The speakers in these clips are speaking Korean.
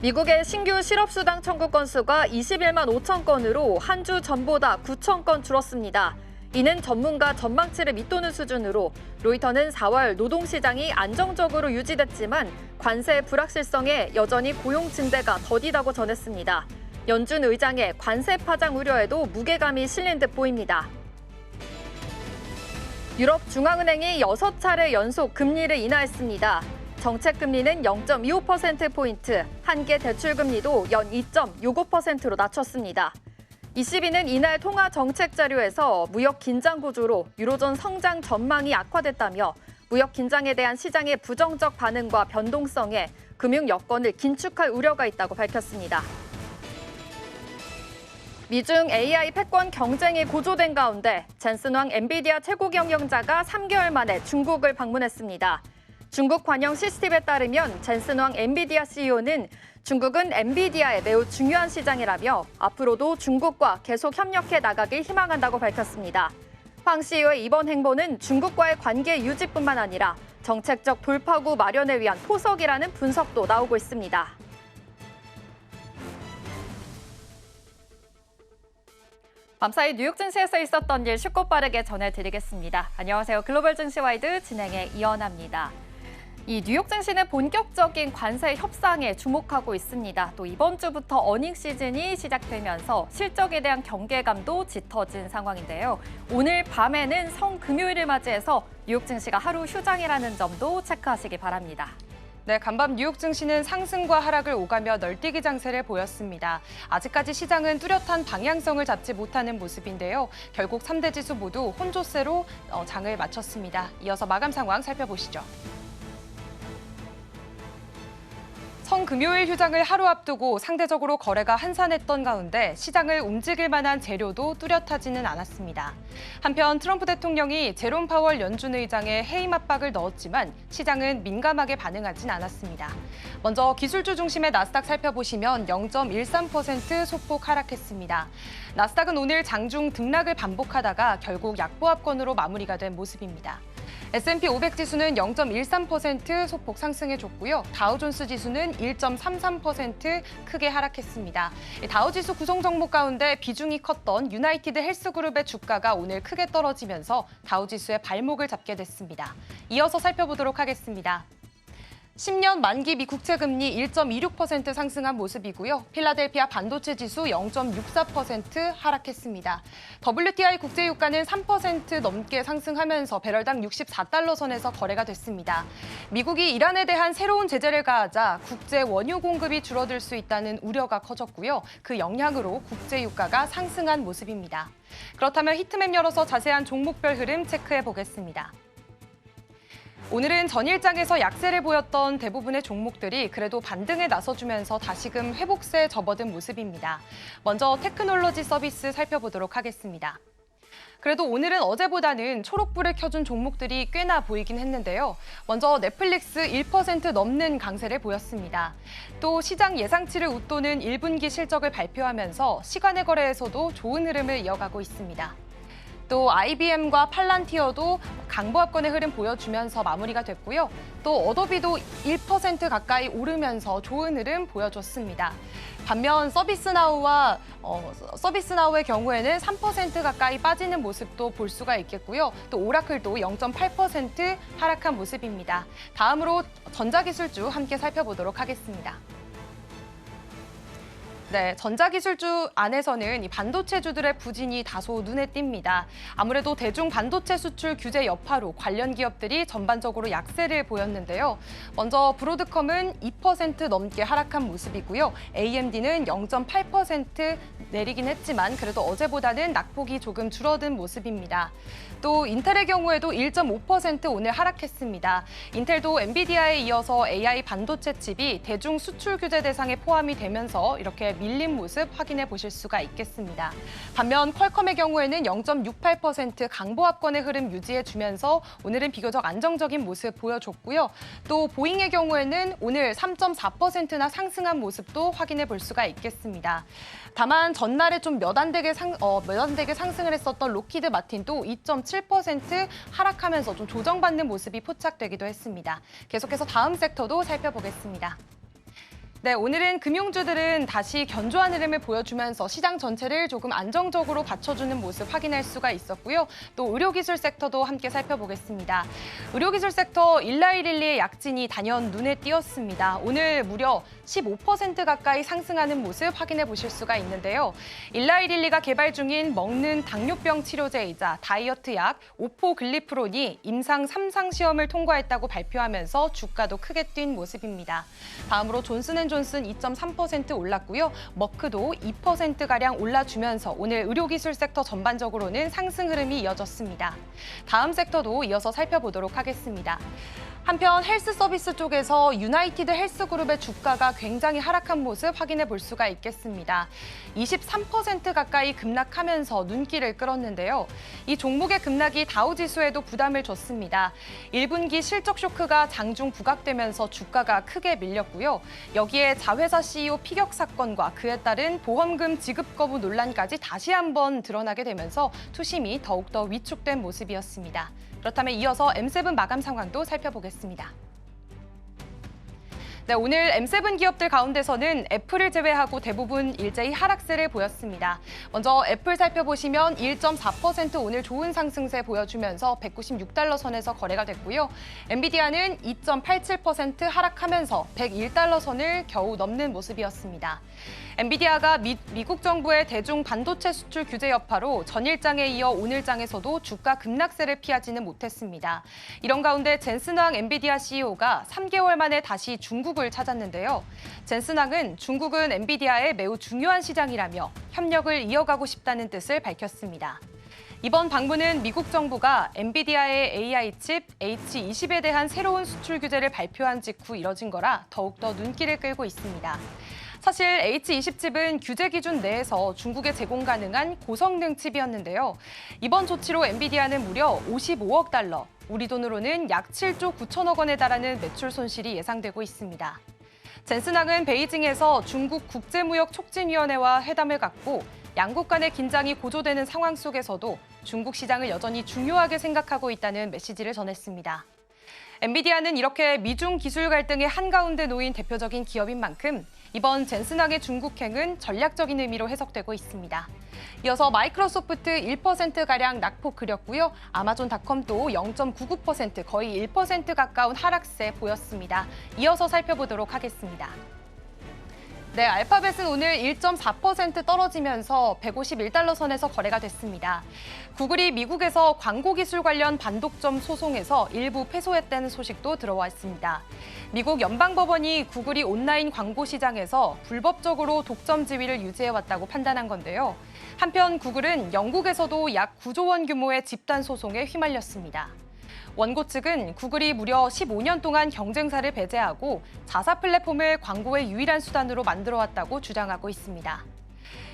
미국의 신규 실업수당 청구 건수가 21만 5천 건으로 한 주 전보다 9천 건 줄었습니다. 이는 전문가 전망치를 밑도는 수준으로 로이터는 4월 노동시장이 안정적으로 유지됐지만 관세 불확실성에 여전히 고용 증대가 더디다고 전했습니다. 연준 의장의 관세 파장 우려에도 무게감이 실린 듯 보입니다. 유럽 중앙은행이 6차례 연속 금리를 인하했습니다. 정책 금리는 0.25%포인트, 한계 대출 금리도 연 2.65%로 낮췄습니다. ECB는 이날 통화 정책 자료에서 무역 긴장 구조로 유로존 성장 전망이 악화됐다며 무역 긴장에 대한 시장의 부정적 반응과 변동성에 금융 여건을 긴축할 우려가 있다고 밝혔습니다. 미중 AI 패권 경쟁이 고조된 가운데 젠슨 왕 엔비디아 최고 경영자가 3개월 만에 중국을 방문했습니다. 중국 관영 시스템에 따르면 젠슨 왕 엔비디아 CEO는 중국은 엔비디아의 매우 중요한 시장이라며 앞으로도 중국과 계속 협력해 나가길 희망한다고 밝혔습니다. 황 CEO의 이번 행보는 중국과의 관계 유지뿐만 아니라 정책적 돌파구 마련을 위한 포석이라는 분석도 나오고 있습니다. 밤사이 뉴욕 증시에서 있었던 일 쉽고 빠르게 전해드리겠습니다. 안녕하세요. 글로벌 증시와이드 진행의 이연아입니다. 이 뉴욕 증시는 본격적인 관세 협상에 주목하고 있습니다. 또 이번 주부터 어닝 시즌이 시작되면서 실적에 대한 경계감도 짙어진 상황인데요. 오늘 밤에는 성금요일을 맞이해서 뉴욕 증시가 하루 휴장이라는 점도 체크하시기 바랍니다. 네, 간밤 뉴욕 증시는 상승과 하락을 오가며 널뛰기 장세를 보였습니다. 아직까지 시장은 뚜렷한 방향성을 잡지 못하는 모습인데요. 결국 3대 지수 모두 혼조세로 장을 마쳤습니다. 이어서 마감 상황 살펴보시죠. 성금요일 휴장을 하루 앞두고 상대적으로 거래가 한산했던 가운데 시장을 움직일 만한 재료도 뚜렷하지는 않았습니다. 한편 트럼프 대통령이 제롬 파월 연준 의장의 해임 압박을 넣었지만 시장은 민감하게 반응하진 않았습니다. 먼저 기술주 중심의 나스닥 살펴보시면 0.13% 소폭 하락했습니다. 나스닥은 오늘 장중 등락을 반복하다가 결국 약보합권으로 마무리가 된 모습입니다. S&P 500 지수는 0.13% 소폭 상승해줬고요. 다우존스 지수는 1.33% 크게 하락했습니다. 다우지수 구성 종목 가운데 비중이 컸던 유나이티드 헬스그룹의 주가가 오늘 크게 떨어지면서 다우지수의 발목을 잡게 됐습니다. 이어서 살펴보도록 하겠습니다. 10년 만기 미 국채금리 1.26% 상승한 모습이고요. 필라델피아 반도체 지수 0.64% 하락했습니다. WTI 국제유가는 3% 넘게 상승하면서 배럴당 64달러 선에서 거래가 됐습니다. 미국이 이란에 대한 새로운 제재를 가하자 국제 원유 공급이 줄어들 수 있다는 우려가 커졌고요. 그 영향으로 국제유가가 상승한 모습입니다. 그렇다면 히트맵 열어서 자세한 종목별 흐름 체크해 보겠습니다. 오늘은 전일장에서 약세를 보였던 대부분의 종목들이 그래도 반등에 나서주면서 다시금 회복세에 접어든 모습입니다. 먼저 테크놀로지 서비스 살펴보도록 하겠습니다. 그래도 오늘은 어제보다는 초록불을 켜준 종목들이 꽤나 보이긴 했는데요. 먼저 넷플릭스 1% 넘는 강세를 보였습니다. 또 시장 예상치를 웃도는 1분기 실적을 발표하면서 시간의 거래에서도 좋은 흐름을 이어가고 있습니다. 또 IBM과 팔란티어도 강보합권의 흐름 보여주면서 마무리가 됐고요. 또 어도비도 1% 가까이 오르면서 좋은 흐름 보여줬습니다. 반면 서비스나우의 경우에는 3% 가까이 빠지는 모습도 볼 수가 있겠고요. 또 오라클도 0.8% 하락한 모습입니다. 다음으로 전자기술주 함께 살펴보도록 하겠습니다. 네, 전자기술주 안에서는 이 반도체주들의 부진이 다소 눈에 띕니다. 아무래도 대중 반도체 수출 규제 여파로 관련 기업들이 전반적으로 약세를 보였는데요. 먼저 브로드컴은 2% 넘게 하락한 모습이고요. AMD는 0.8% 내리긴 했지만 그래도 어제보다는 낙폭이 조금 줄어든 모습입니다. 또 인텔의 경우에도 1.5% 오늘 하락했습니다. 인텔도 엔비디아에 이어서 AI 반도체 칩이 대중 수출 규제 대상에 포함이 되면서 이렇게 밀린 모습 확인해 보실 수가 있겠습니다. 반면 퀄컴의 경우에는 0.68% 강보합권의 흐름 유지해주면서 오늘은 비교적 안정적인 모습 보여줬고요. 또 보잉의 경우에는 오늘 3.4%나 상승한 모습도 확인해 볼 수가 있겠습니다. 다만 전날에 좀 몇 안 되게 상승을 했었던 록히드 마틴도 2.7% 하락하면서 좀 조정받는 모습이 포착되기도 했습니다. 계속해서 다음 섹터도 살펴보겠습니다. 네, 오늘은 금융주들은 다시 견조한 흐름을 보여주면서 시장 전체를 조금 안정적으로 받쳐주는 모습 확인할 수가 있었고요. 또 의료기술 섹터도 함께 살펴보겠습니다. 의료기술 섹터 일라이릴리의 약진이 단연 눈에 띄었습니다. 오늘 무려 15% 가까이 상승하는 모습 확인해 보실 수가 있는데요. 일라이릴리가 개발 중인 먹는 당뇨병 치료제이자 다이어트 약 오포글리프론이 임상 3상 시험을 통과했다고 발표하면서 주가도 크게 뛴 모습입니다. 다음으로 존슨앤존슨 2.3% 올랐고요. 머크도 2%가량 올라주면서 오늘 의료기술 섹터 전반적으로는 상승 흐름이 이어졌습니다. 다음 섹터도 이어서 살펴보도록 하겠습니다. 한편 헬스 서비스 쪽에서 유나이티드 헬스그룹의 주가가 굉장히 하락한 모습 확인해 볼 수가 있겠습니다. 23% 가까이 급락하면서 눈길을 끌었는데요. 이 종목의 급락이 다우지수에도 부담을 줬습니다. 1분기 실적 쇼크가 장중 부각되면서 주가가 크게 밀렸고요. 여기에 자회사 CEO 피격 사건과 그에 따른 보험금 지급 거부 논란까지 다시 한번 드러나게 되면서 투심이 더욱더 위축된 모습이었습니다. 그렇다면 이어서 M7 마감 상황도 살펴보겠습니다. 네, 오늘 M7 기업들 가운데서는 애플을 제외하고 대부분 일제히 하락세를 보였습니다. 먼저 애플 살펴보시면 1.4% 오늘 좋은 상승세 보여주면서 196달러 선에서 거래가 됐고요. 엔비디아는 2.87% 하락하면서 101달러 선을 겨우 넘는 모습이었습니다. 엔비디아가 미국 정부의 대중 반도체 수출 규제 여파로 전일장에 이어 오늘장에서도 주가 급락세를 피하지는 못했습니다. 이런 가운데 젠슨왕 엔비디아 CEO가 3개월 만에 다시 중국을 찾았는데요. 젠슨왕은 중국은 엔비디아의 매우 중요한 시장이라며 협력을 이어가고 싶다는 뜻을 밝혔습니다. 이번 방문은 미국 정부가 엔비디아의 AI 칩 H20에 대한 새로운 수출 규제를 발표한 직후 이뤄진 거라 더욱더 눈길을 끌고 있습니다. 사실 H20 칩은 규제 기준 내에서 중국에 제공 가능한 고성능 칩이었는데요. 이번 조치로 엔비디아는 무려 55억 달러, 우리 돈으로는 약 7조 9천억 원에 달하는 매출 손실이 예상되고 있습니다. 젠슨왕은 베이징에서 중국 국제무역촉진위원회와 회담을 갖고 양국 간의 긴장이 고조되는 상황 속에서도 중국 시장을 여전히 중요하게 생각하고 있다는 메시지를 전했습니다. 엔비디아는 이렇게 미중 기술 갈등의 한가운데 놓인 대표적인 기업인 만큼 이번 젠슨왕의 중국행은 전략적인 의미로 해석되고 있습니다. 이어서 마이크로소프트 1%가량 낙폭 그렸고요. 아마존닷컴도 0.99% 거의 1% 가까운 하락세 보였습니다. 이어서 살펴보도록 하겠습니다. 네, 알파벳은 오늘 1.4% 떨어지면서 151달러 선에서 거래가 됐습니다. 구글이 미국에서 광고 기술 관련 반독점 소송에서 일부 패소했다는 소식도 들어와 있습니다. 미국 연방법원이 구글이 온라인 광고 시장에서 불법적으로 독점 지위를 유지해왔다고 판단한 건데요. 한편 구글은 영국에서도 약 9조 원 규모의 집단 소송에 휘말렸습니다. 원고 측은 구글이 무려 15년 동안 경쟁사를 배제하고 자사 플랫폼을 광고의 유일한 수단으로 만들어왔다고 주장하고 있습니다.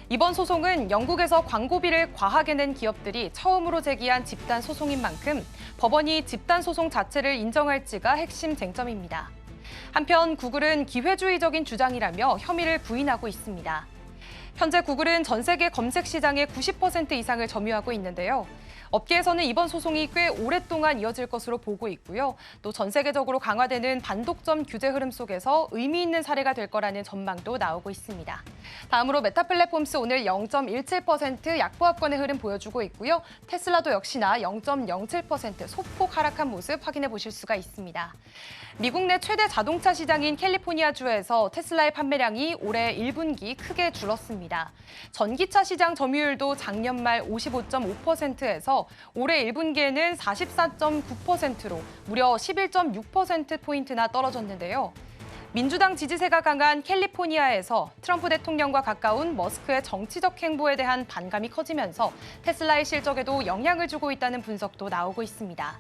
이번 소송은 영국에서 광고비를 과하게 낸 기업들이 처음으로 제기한 집단 소송인 만큼 법원이 집단 소송 자체를 인정할지가 핵심 쟁점입니다. 한편 구글은 기회주의적인 주장이라며 혐의를 부인하고 있습니다. 현재 구글은 전 세계 검색 시장의 90% 이상을 점유하고 있는데요. 업계에서는 이번 소송이 꽤 오랫동안 이어질 것으로 보고 있고요. 또 전 세계적으로 강화되는 반독점 규제 흐름 속에서 의미 있는 사례가 될 거라는 전망도 나오고 있습니다. 다음으로 메타 플랫폼스 오늘 0.17% 약보합권의 흐름 보여주고 있고요. 테슬라도 역시나 0.07% 소폭 하락한 모습 확인해 보실 수가 있습니다. 미국 내 최대 자동차 시장인 캘리포니아주에서 테슬라의 판매량이 올해 1분기 크게 줄었습니다. 전기차 시장 점유율도 작년 말 55.5%에서 올해 1분기에는 44.9%로 무려 11.6%포인트나 떨어졌는데요. 민주당 지지세가 강한 캘리포니아에서 트럼프 대통령과 가까운 머스크의 정치적 행보에 대한 반감이 커지면서 테슬라의 실적에도 영향을 주고 있다는 분석도 나오고 있습니다.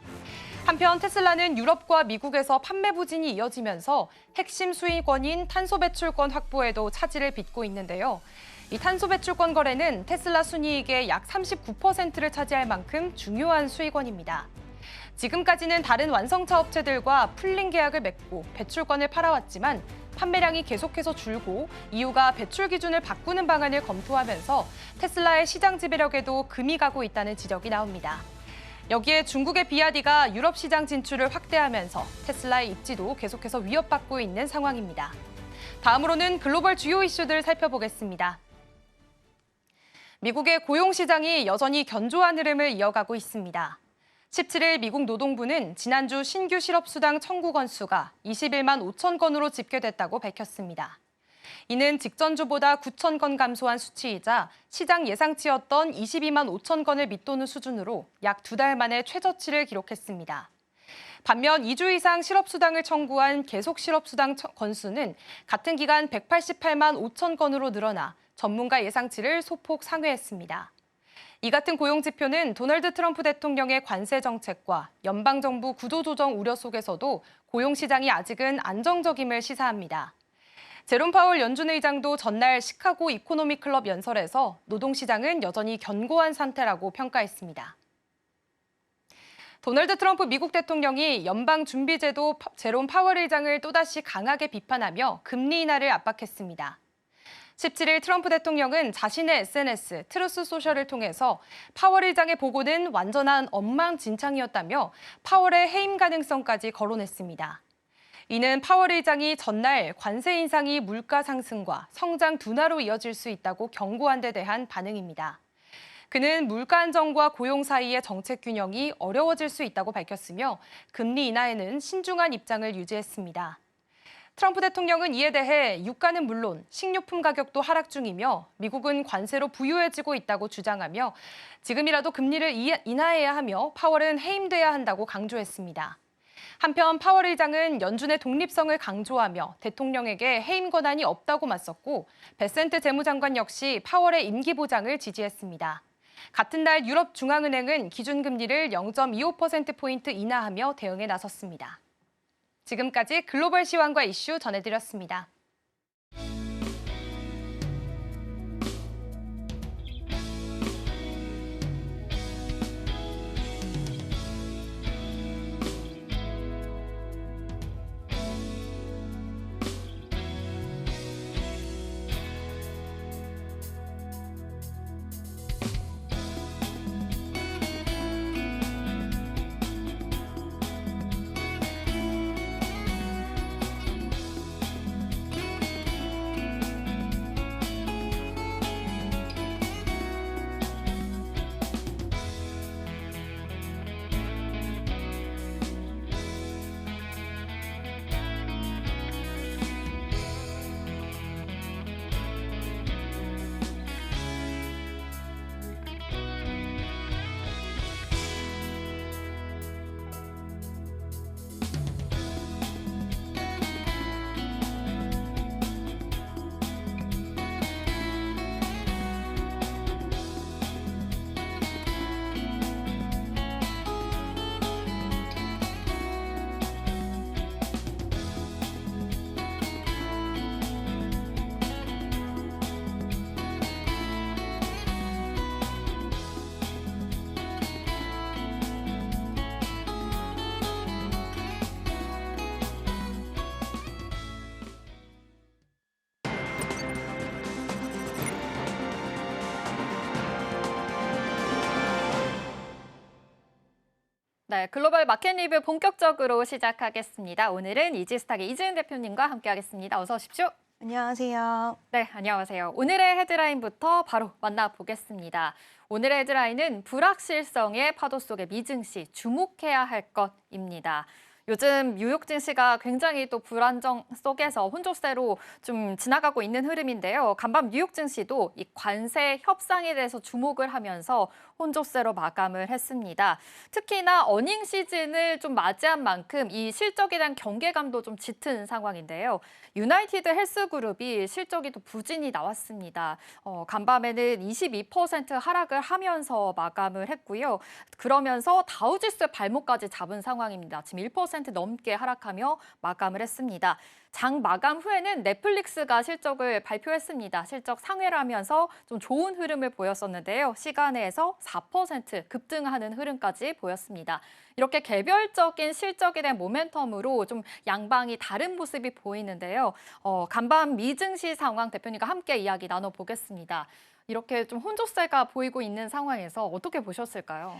한편 테슬라는 유럽과 미국에서 판매 부진이 이어지면서 핵심 수익원인 탄소 배출권 확보에도 차질을 빚고 있는데요. 이 탄소 배출권 거래는 테슬라 순이익의 약 39%를 차지할 만큼 중요한 수익원입니다. 지금까지는 다른 완성차 업체들과 풀링 계약을 맺고 배출권을 팔아왔지만 판매량이 계속해서 줄고 이유가 배출 기준을 바꾸는 방안을 검토하면서 테슬라의 시장 지배력에도 금이 가고 있다는 지적이 나옵니다. 여기에 중국의 비아디가 유럽 시장 진출을 확대하면서 테슬라의 입지도 계속해서 위협받고 있는 상황입니다. 다음으로는 글로벌 주요 이슈들 살펴보겠습니다. 미국의 고용시장이 여전히 견조한 흐름을 이어가고 있습니다. 17일 미국 노동부는 지난주 신규 실업수당 청구 건수가 21만 5천 건으로 집계됐다고 밝혔습니다. 이는 직전주보다 9천 건 감소한 수치이자 시장 예상치였던 22만 5천 건을 밑도는 수준으로 약 2달 만에 최저치를 기록했습니다. 반면 2주 이상 실업수당을 청구한 계속 실업수당 건수는 같은 기간 188만 5천 건으로 늘어나 전문가 예상치를 소폭 상회했습니다. 이 같은 고용지표는 도널드 트럼프 대통령의 관세 정책과 연방정부 구조조정 우려 속에서도 고용시장이 아직은 안정적임을 시사합니다. 제롬 파월 연준 의장도 전날 시카고 이코노미 클럽 연설에서 노동시장은 여전히 견고한 상태라고 평가했습니다. 도널드 트럼프 미국 대통령이 연방준비제도 제롬 파월 의장을 또다시 강하게 비판하며 금리 인하를 압박했습니다. 17일 트럼프 대통령은 자신의 SNS 트루스 소셜을 통해서 파월 의장의 보고는 완전한 엉망진창이었다며 파월의 해임 가능성까지 거론했습니다. 이는 파월 의장이 전날 관세 인상이 물가 상승과 성장 둔화로 이어질 수 있다고 경고한 데 대한 반응입니다. 그는 물가 안정과 고용 사이의 정책 균형이 어려워질 수 있다고 밝혔으며 금리 인하에는 신중한 입장을 유지했습니다. 트럼프 대통령은 이에 대해 유가는 물론 식료품 가격도 하락 중이며 미국은 관세로 부유해지고 있다고 주장하며 지금이라도 금리를 인하해야 하며 파월은 해임돼야 한다고 강조했습니다. 한편 파월 의장은 연준의 독립성을 강조하며 대통령에게 해임 권한이 없다고 맞섰고 베센트 재무장관 역시 파월의 임기 보장을 지지했습니다. 같은 날 유럽 중앙은행은 기준금리를 0.25%포인트 인하하며 대응에 나섰습니다. 지금까지 글로벌 시황과 이슈 전해드렸습니다. 네, 글로벌 마켓 리뷰 본격적으로 시작하겠습니다. 오늘은 이지스탁의 이지은 대표님과 함께하겠습니다. 어서 오십시오. 안녕하세요. 네, 안녕하세요. 오늘의 헤드라인부터 바로 만나보겠습니다. 오늘의 헤드라인은 불확실성의 파도 속의 미증시 주목해야 할 것입니다. 요즘 뉴욕 증시가 굉장히 또 불안정 속에서 혼조세로 좀 지나가고 있는 흐름인데요. 간밤 뉴욕 증시도 이 관세 협상에 대해서 주목을 하면서 혼조세로 마감을 했습니다. 특히나 어닝 시즌을 좀 맞이한 만큼 이 실적에 대한 경계감도 좀 짙은 상황인데요. 유나이티드 헬스그룹이 실적이 또 부진이 나왔습니다. 간밤에는 22% 하락을 하면서 마감을 했고요. 그러면서 다우지수 발목까지 잡은 상황입니다. 지금 1% 넘게 하락하며 마감을 했습니다. 장 마감 후에는 넷플릭스가 실적을 발표했습니다. 실적 상회를 하면서 좀 좋은 흐름을 보였었는데요. 시간에서 4% 급등하는 흐름까지 보였습니다. 이렇게 개별적인 실적에 대한 모멘텀으로 좀 양방이 다른 모습이 보이는데요. 간밤 미증시 상황 대표님과 함께 이야기 나눠보겠습니다. 이렇게 좀 혼조세가 보이고 있는 상황에서 어떻게 보셨을까요?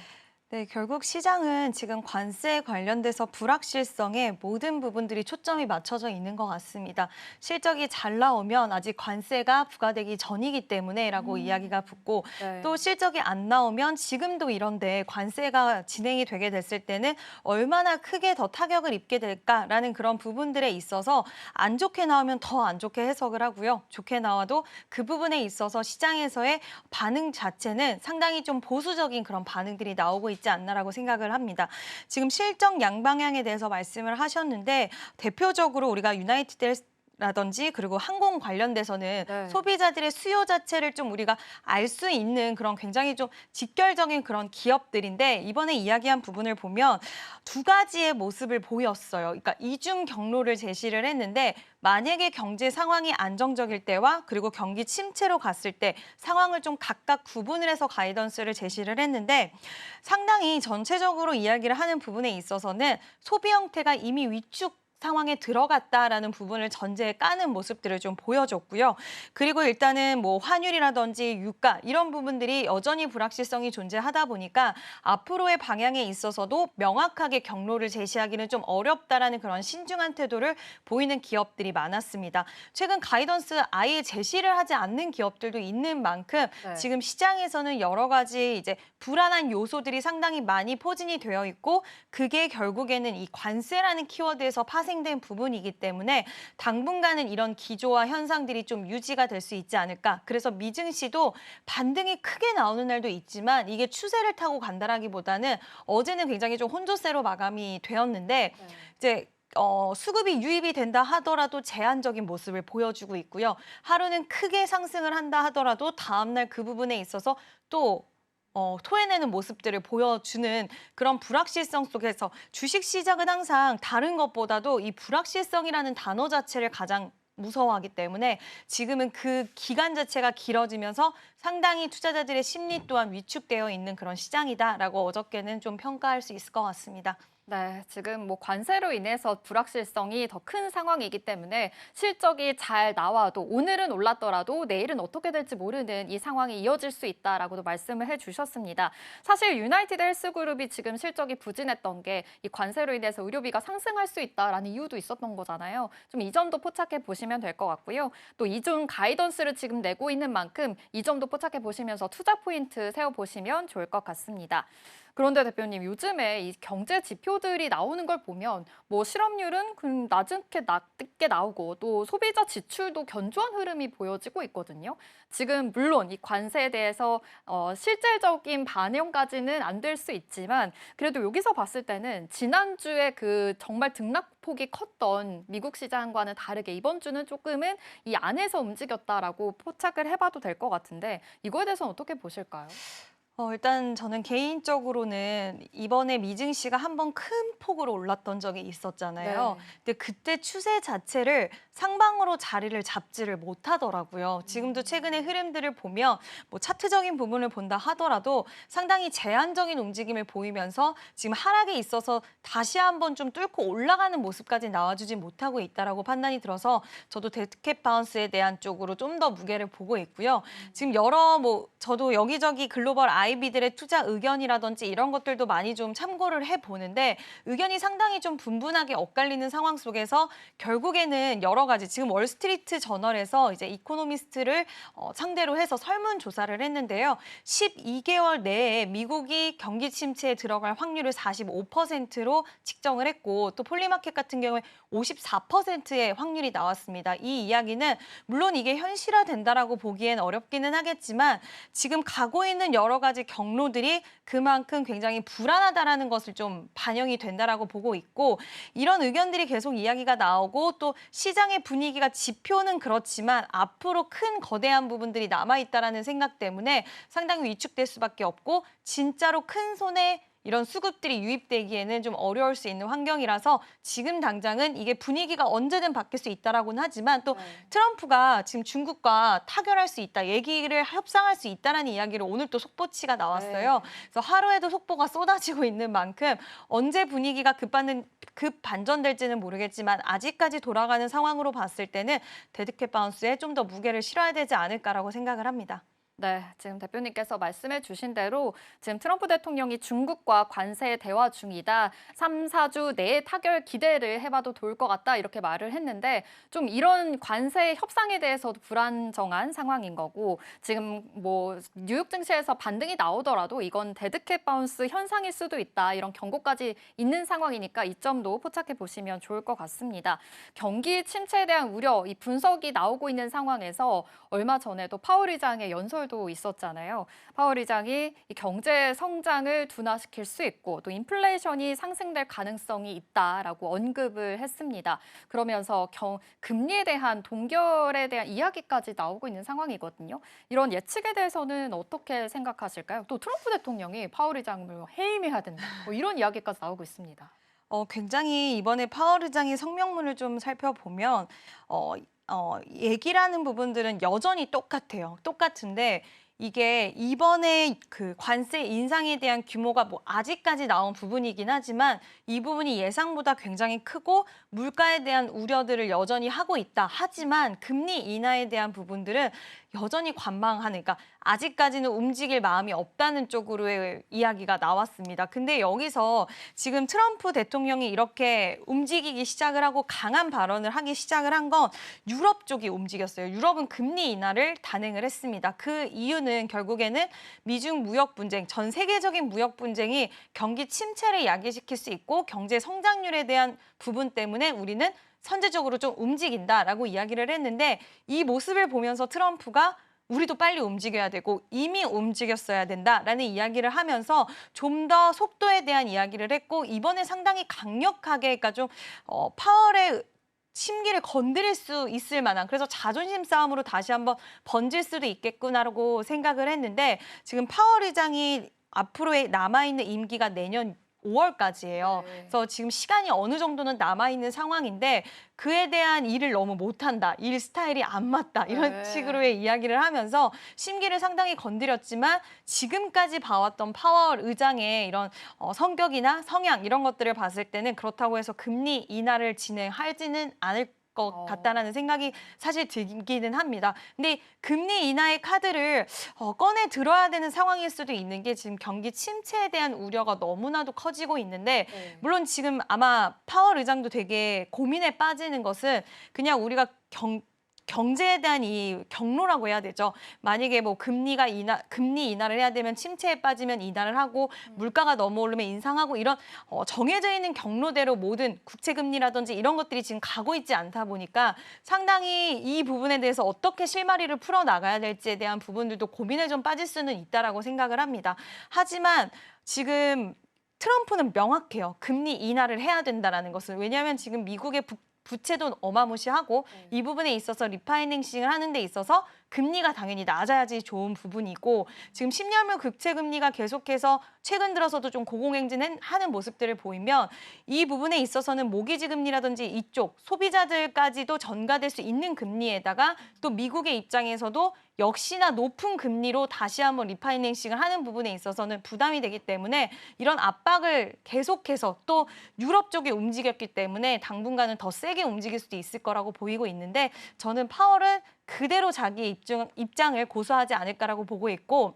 네, 결국 시장은 지금 관세에 관련돼서 불확실성에 모든 부분들이 초점이 맞춰져 있는 것 같습니다. 실적이 잘 나오면 아직 관세가 부과되기 전이기 때문에라고 이야기가 붙고 네. 또 실적이 안 나오면 지금도 이런데 관세가 진행이 되게 됐을 때는 얼마나 크게 더 타격을 입게 될까라는 그런 부분들에 있어서 안 좋게 나오면 더 안 좋게 해석을 하고요. 좋게 나와도 그 부분에 있어서 시장에서의 반응 자체는 상당히 좀 보수적인 그런 반응들이 나오고 있지 않나라고 생각을 합니다. 지금 실적 양방향에 대해서 말씀을 하셨는데 대표적으로 우리가 유나이티드 라든지 그리고 항공 관련돼서는 네. 소비자들의 수요 자체를 좀 우리가 알 수 있는 그런 굉장히 좀 직결적인 그런 기업들인데 이번에 이야기한 부분을 보면 두 가지의 모습을 보였어요. 그러니까 이중 경로를 제시를 했는데 만약에 경제 상황이 안정적일 때와 그리고 경기 침체로 갔을 때 상황을 좀 각각 구분을 해서 가이던스를 제시를 했는데 상당히 전체적으로 이야기를 하는 부분에 있어서는 소비 형태가 이미 위축 상황에 들어갔다라는 부분을 전제에 까는 모습들을 좀 보여줬고요. 그리고 일단은 뭐 환율이라든지 유가 이런 부분들이 여전히 불확실성이 존재하다 보니까 앞으로의 방향에 있어서도 명확하게 경로를 제시하기는 좀 어렵다라는 그런 신중한 태도를 보이는 기업들이 많았습니다. 최근 가이던스 아예 제시를 하지 않는 기업들도 있는 만큼 네. 지금 시장에서는 여러 가지 이제 불안한 요소들이 상당히 많이 포진이 되어 있고 그게 결국에는 이 관세라는 키워드에서 파생된 부분이기 때문에 당분간은 이런 기조와 현상들이 좀 유지가 될 수 있지 않을까. 그래서 미증시도 반등이 크게 나오는 날도 있지만 이게 추세를 타고 간다라기보다는 어제는 굉장히 좀 혼조세로 마감이 되었는데 네. 이제 수급이 유입이 된다 하더라도 제한적인 모습을 보여주고 있고요. 하루는 크게 상승을 한다 하더라도 다음날 그 부분에 있어서 또 토해내는 모습들을 보여주는 그런 불확실성 속에서 주식 시장은 항상 다른 것보다도 이 불확실성이라는 단어 자체를 가장 무서워하기 때문에 지금은 그 기간 자체가 길어지면서 상당히 투자자들의 심리 또한 위축되어 있는 그런 시장이다라고 어저께는 좀 평가할 수 있을 것 같습니다. 네, 지금 뭐 관세로 인해서 불확실성이 더 큰 상황이기 때문에 실적이 잘 나와도 오늘은 올랐더라도 내일은 어떻게 될지 모르는 이 상황이 이어질 수 있다라고도 말씀을 해주셨습니다. 사실 유나이티드 헬스그룹이 지금 실적이 부진했던 게 이 관세로 인해서 의료비가 상승할 수 있다라는 이유도 있었던 거잖아요. 좀 이 점도 포착해 보시면 될 것 같고요. 또 이중 가이던스를 지금 내고 있는 만큼 이 점도 포착해 보시면서 투자 포인트 세워 보시면 좋을 것 같습니다. 그런데 대표님, 요즘에 이 경제 지표들이 나오는 걸 보면 뭐 실업률은 낮게 나오고 또 소비자 지출도 견조한 흐름이 보여지고 있거든요. 지금 물론 이 관세에 대해서 실질적인 반영까지는 안 될 수 있지만 그래도 여기서 봤을 때는 지난주에 그 정말 등락폭이 컸던 미국 시장과는 다르게 이번 주는 조금은 이 안에서 움직였다라고 포착을 해봐도 될 것 같은데 이거에 대해서는 어떻게 보실까요? 일단 저는 개인적으로는 이번에 미증시가 한번 큰 폭으로 올랐던 적이 있었잖아요. 네. 근데 그때 추세 자체를 상방으로 자리를 잡지를 못하더라고요. 지금도 최근의 흐름들을 보면 뭐 차트적인 부분을 본다 하더라도 상당히 제한적인 움직임을 보이면서 지금 하락에 있어서 다시 한번 좀 뚫고 올라가는 모습까지 나와주지 못하고 있다라고 판단이 들어서 저도 데드캣 바운스에 대한 쪽으로 좀 더 무게를 보고 있고요. 지금 저도 여기저기 글로벌 아이비들의 투자 의견이라든지 이런 것들도 많이 좀 참고를 해보는데 의견이 상당히 좀 분분하게 엇갈리는 상황 속에서 결국에는 여러 가지 지금 월스트리트 저널에서 이제 이코노미스트를 상대로 해서 설문조사를 했는데요. 12개월 내에 미국이 경기 침체에 들어갈 확률을 45%로 측정을 했고 또 폴리마켓 같은 경우에 54%의 확률이 나왔습니다. 이 이야기는 물론 이게 현실화된다라고 보기엔 어렵기는 하겠지만 지금 가고 있는 여러 가지 경로들이 그만큼 굉장히 불안하다라는 것을 좀 반영이 된다라고 보고 있고 이런 의견들이 계속 이야기가 나오고 또 시장의 분위기가 지표는 그렇지만 앞으로 큰 거대한 부분들이 남아있다라는 생각 때문에 상당히 위축될 수밖에 없고 진짜로 큰 손에 이런 수급들이 유입되기에는 좀 어려울 수 있는 환경이라서 지금 당장은 이게 분위기가 언제든 바뀔 수 있다라고는 하지만 또 네. 트럼프가 지금 중국과 타결할 수 있다, 얘기를 협상할 수 있다라는 이야기를 오늘 또 속보치가 나왔어요. 네. 그래서 하루에도 속보가 쏟아지고 있는 만큼 언제 분위기가 급 반전될지는 모르겠지만 아직까지 돌아가는 상황으로 봤을 때는 데드캣 바운스에 좀 더 무게를 실어야 되지 않을까라고 생각을 합니다. 네, 지금 대표님께서 말씀해 주신 대로 지금 트럼프 대통령이 중국과 관세 대화 중이다. 3, 4주 내에 타결 기대를 해봐도 좋을 것 같다. 이렇게 말을 했는데 좀 이런 관세 협상에 대해서도 불안정한 상황인 거고 지금 뭐 뉴욕 증시에서 반등이 나오더라도 이건 데드캣 바운스 현상일 수도 있다. 이런 경고까지 있는 상황이니까 이 점도 포착해 보시면 좋을 것 같습니다. 경기 침체에 대한 우려, 이 분석이 나오고 있는 상황에서 얼마 전에도 파월 의장의 연설도 있었잖아요. 파월 의장이 이 경제 성장을 둔화시킬 수 있고 또 인플레이션이 상승될 가능성이 있다라고 언급을 했습니다. 그러면서 금리에 대한 동결에 대한 이야기까지 나오고 있는 상황이거든요. 이런 예측에 대해서는 어떻게 생각하실까요? 또 트럼프 대통령이 파월 의장을 해임해야 된다. 뭐 이런 이야기까지 나오고 있습니다. 굉장히 이번에 파월 의장의 성명문을 좀 살펴보면 얘기라는 부분들은 여전히 똑같아요. 똑같은데 이게 이번에 그 관세 인상에 대한 규모가 뭐 아직까지 나온 부분이긴 하지만 이 부분이 예상보다 굉장히 크고 물가에 대한 우려들을 여전히 하고 있다. 하지만 금리 인하에 대한 부분들은 여전히 관망하는, 그러니까 아직까지는 움직일 마음이 없다는 쪽으로의 이야기가 나왔습니다. 근데 여기서 지금 트럼프 대통령이 이렇게 움직이기 시작을 하고 강한 발언을 하기 시작을 한 건 유럽 쪽이 움직였어요. 유럽은 금리 인하를 단행을 했습니다. 그 이유는 결국에는 미중 무역 분쟁, 전 세계적인 무역 분쟁이 경기 침체를 야기시킬 수 있고 경제 성장률에 대한 부분 때문에 우리는 선제적으로 좀 움직인다라고 이야기를 했는데 이 모습을 보면서 트럼프가 우리도 빨리 움직여야 되고 이미 움직였어야 된다라는 이야기를 하면서 좀 더 속도에 대한 이야기를 했고 이번에 상당히 강력하게 그러니까 좀 파월의 심기를 건드릴 수 있을 만한 그래서 자존심 싸움으로 다시 한번 번질 수도 있겠구나라고 생각을 했는데 지금 파월 의장이 앞으로의 남아있는 임기가 내년 5월까지예요. 네. 그래서 지금 시간이 어느 정도는 남아있는 상황인데 그에 대한 일을 너무 못한다. 일 스타일이 안 맞다. 이런 네. 식으로의 이야기를 하면서 심기를 상당히 건드렸지만 지금까지 봐왔던 파월 의장의 이런 성격이나 성향 이런 것들을 봤을 때는 그렇다고 해서 금리 인하를 진행하지는 않을 것 같다라는 생각이 사실 들기는 합니다. 근데 금리 인하의 카드를 꺼내 들어야 되는 상황일 수도 있는 게 지금 경기 침체에 대한 우려가 너무나도 커지고 있는데 네. 물론 지금 아마 파월 의장도 되게 고민에 빠지는 것은 그냥 우리가 경제에 대한 이 경로라고 해야 되죠. 만약에 뭐 금리 인하를 해야 되면 침체에 빠지면 인하를 하고 물가가 너무 오르면 인상하고 이런 정해져 있는 경로대로 모든 국채 금리라든지 이런 것들이 지금 가고 있지 않다 보니까 상당히 이 부분에 대해서 어떻게 실마리를 풀어 나가야 될지에 대한 부분들도 고민에 좀 빠질 수는 있다라고 생각을 합니다. 하지만 지금 트럼프는 명확해요. 금리 인하를 해야 된다라는 것을. 왜냐하면 지금 미국의 부채도 어마무시하고 이 부분에 있어서 리파이낸싱을 하는 데 있어서 금리가 당연히 낮아야지 좋은 부분이고 지금 10년물 국채 금리가 계속해서 최근 들어서도 좀 고공행진하는 모습들을 보이면 이 부분에 있어서는 모기지 금리라든지 이쪽 소비자들까지도 전가될 수 있는 금리에다가 또 미국의 입장에서도 역시나 높은 금리로 다시 한번 리파이낸싱을 하는 부분에 있어서는 부담이 되기 때문에 이런 압박을 계속해서 또 유럽 쪽에 움직였기 때문에 당분간은 더 세게 움직일 수도 있을 거라고 보이고 있는데 저는 파월은 그대로 자기 입장을 고수하지 않을까라고 보고 있고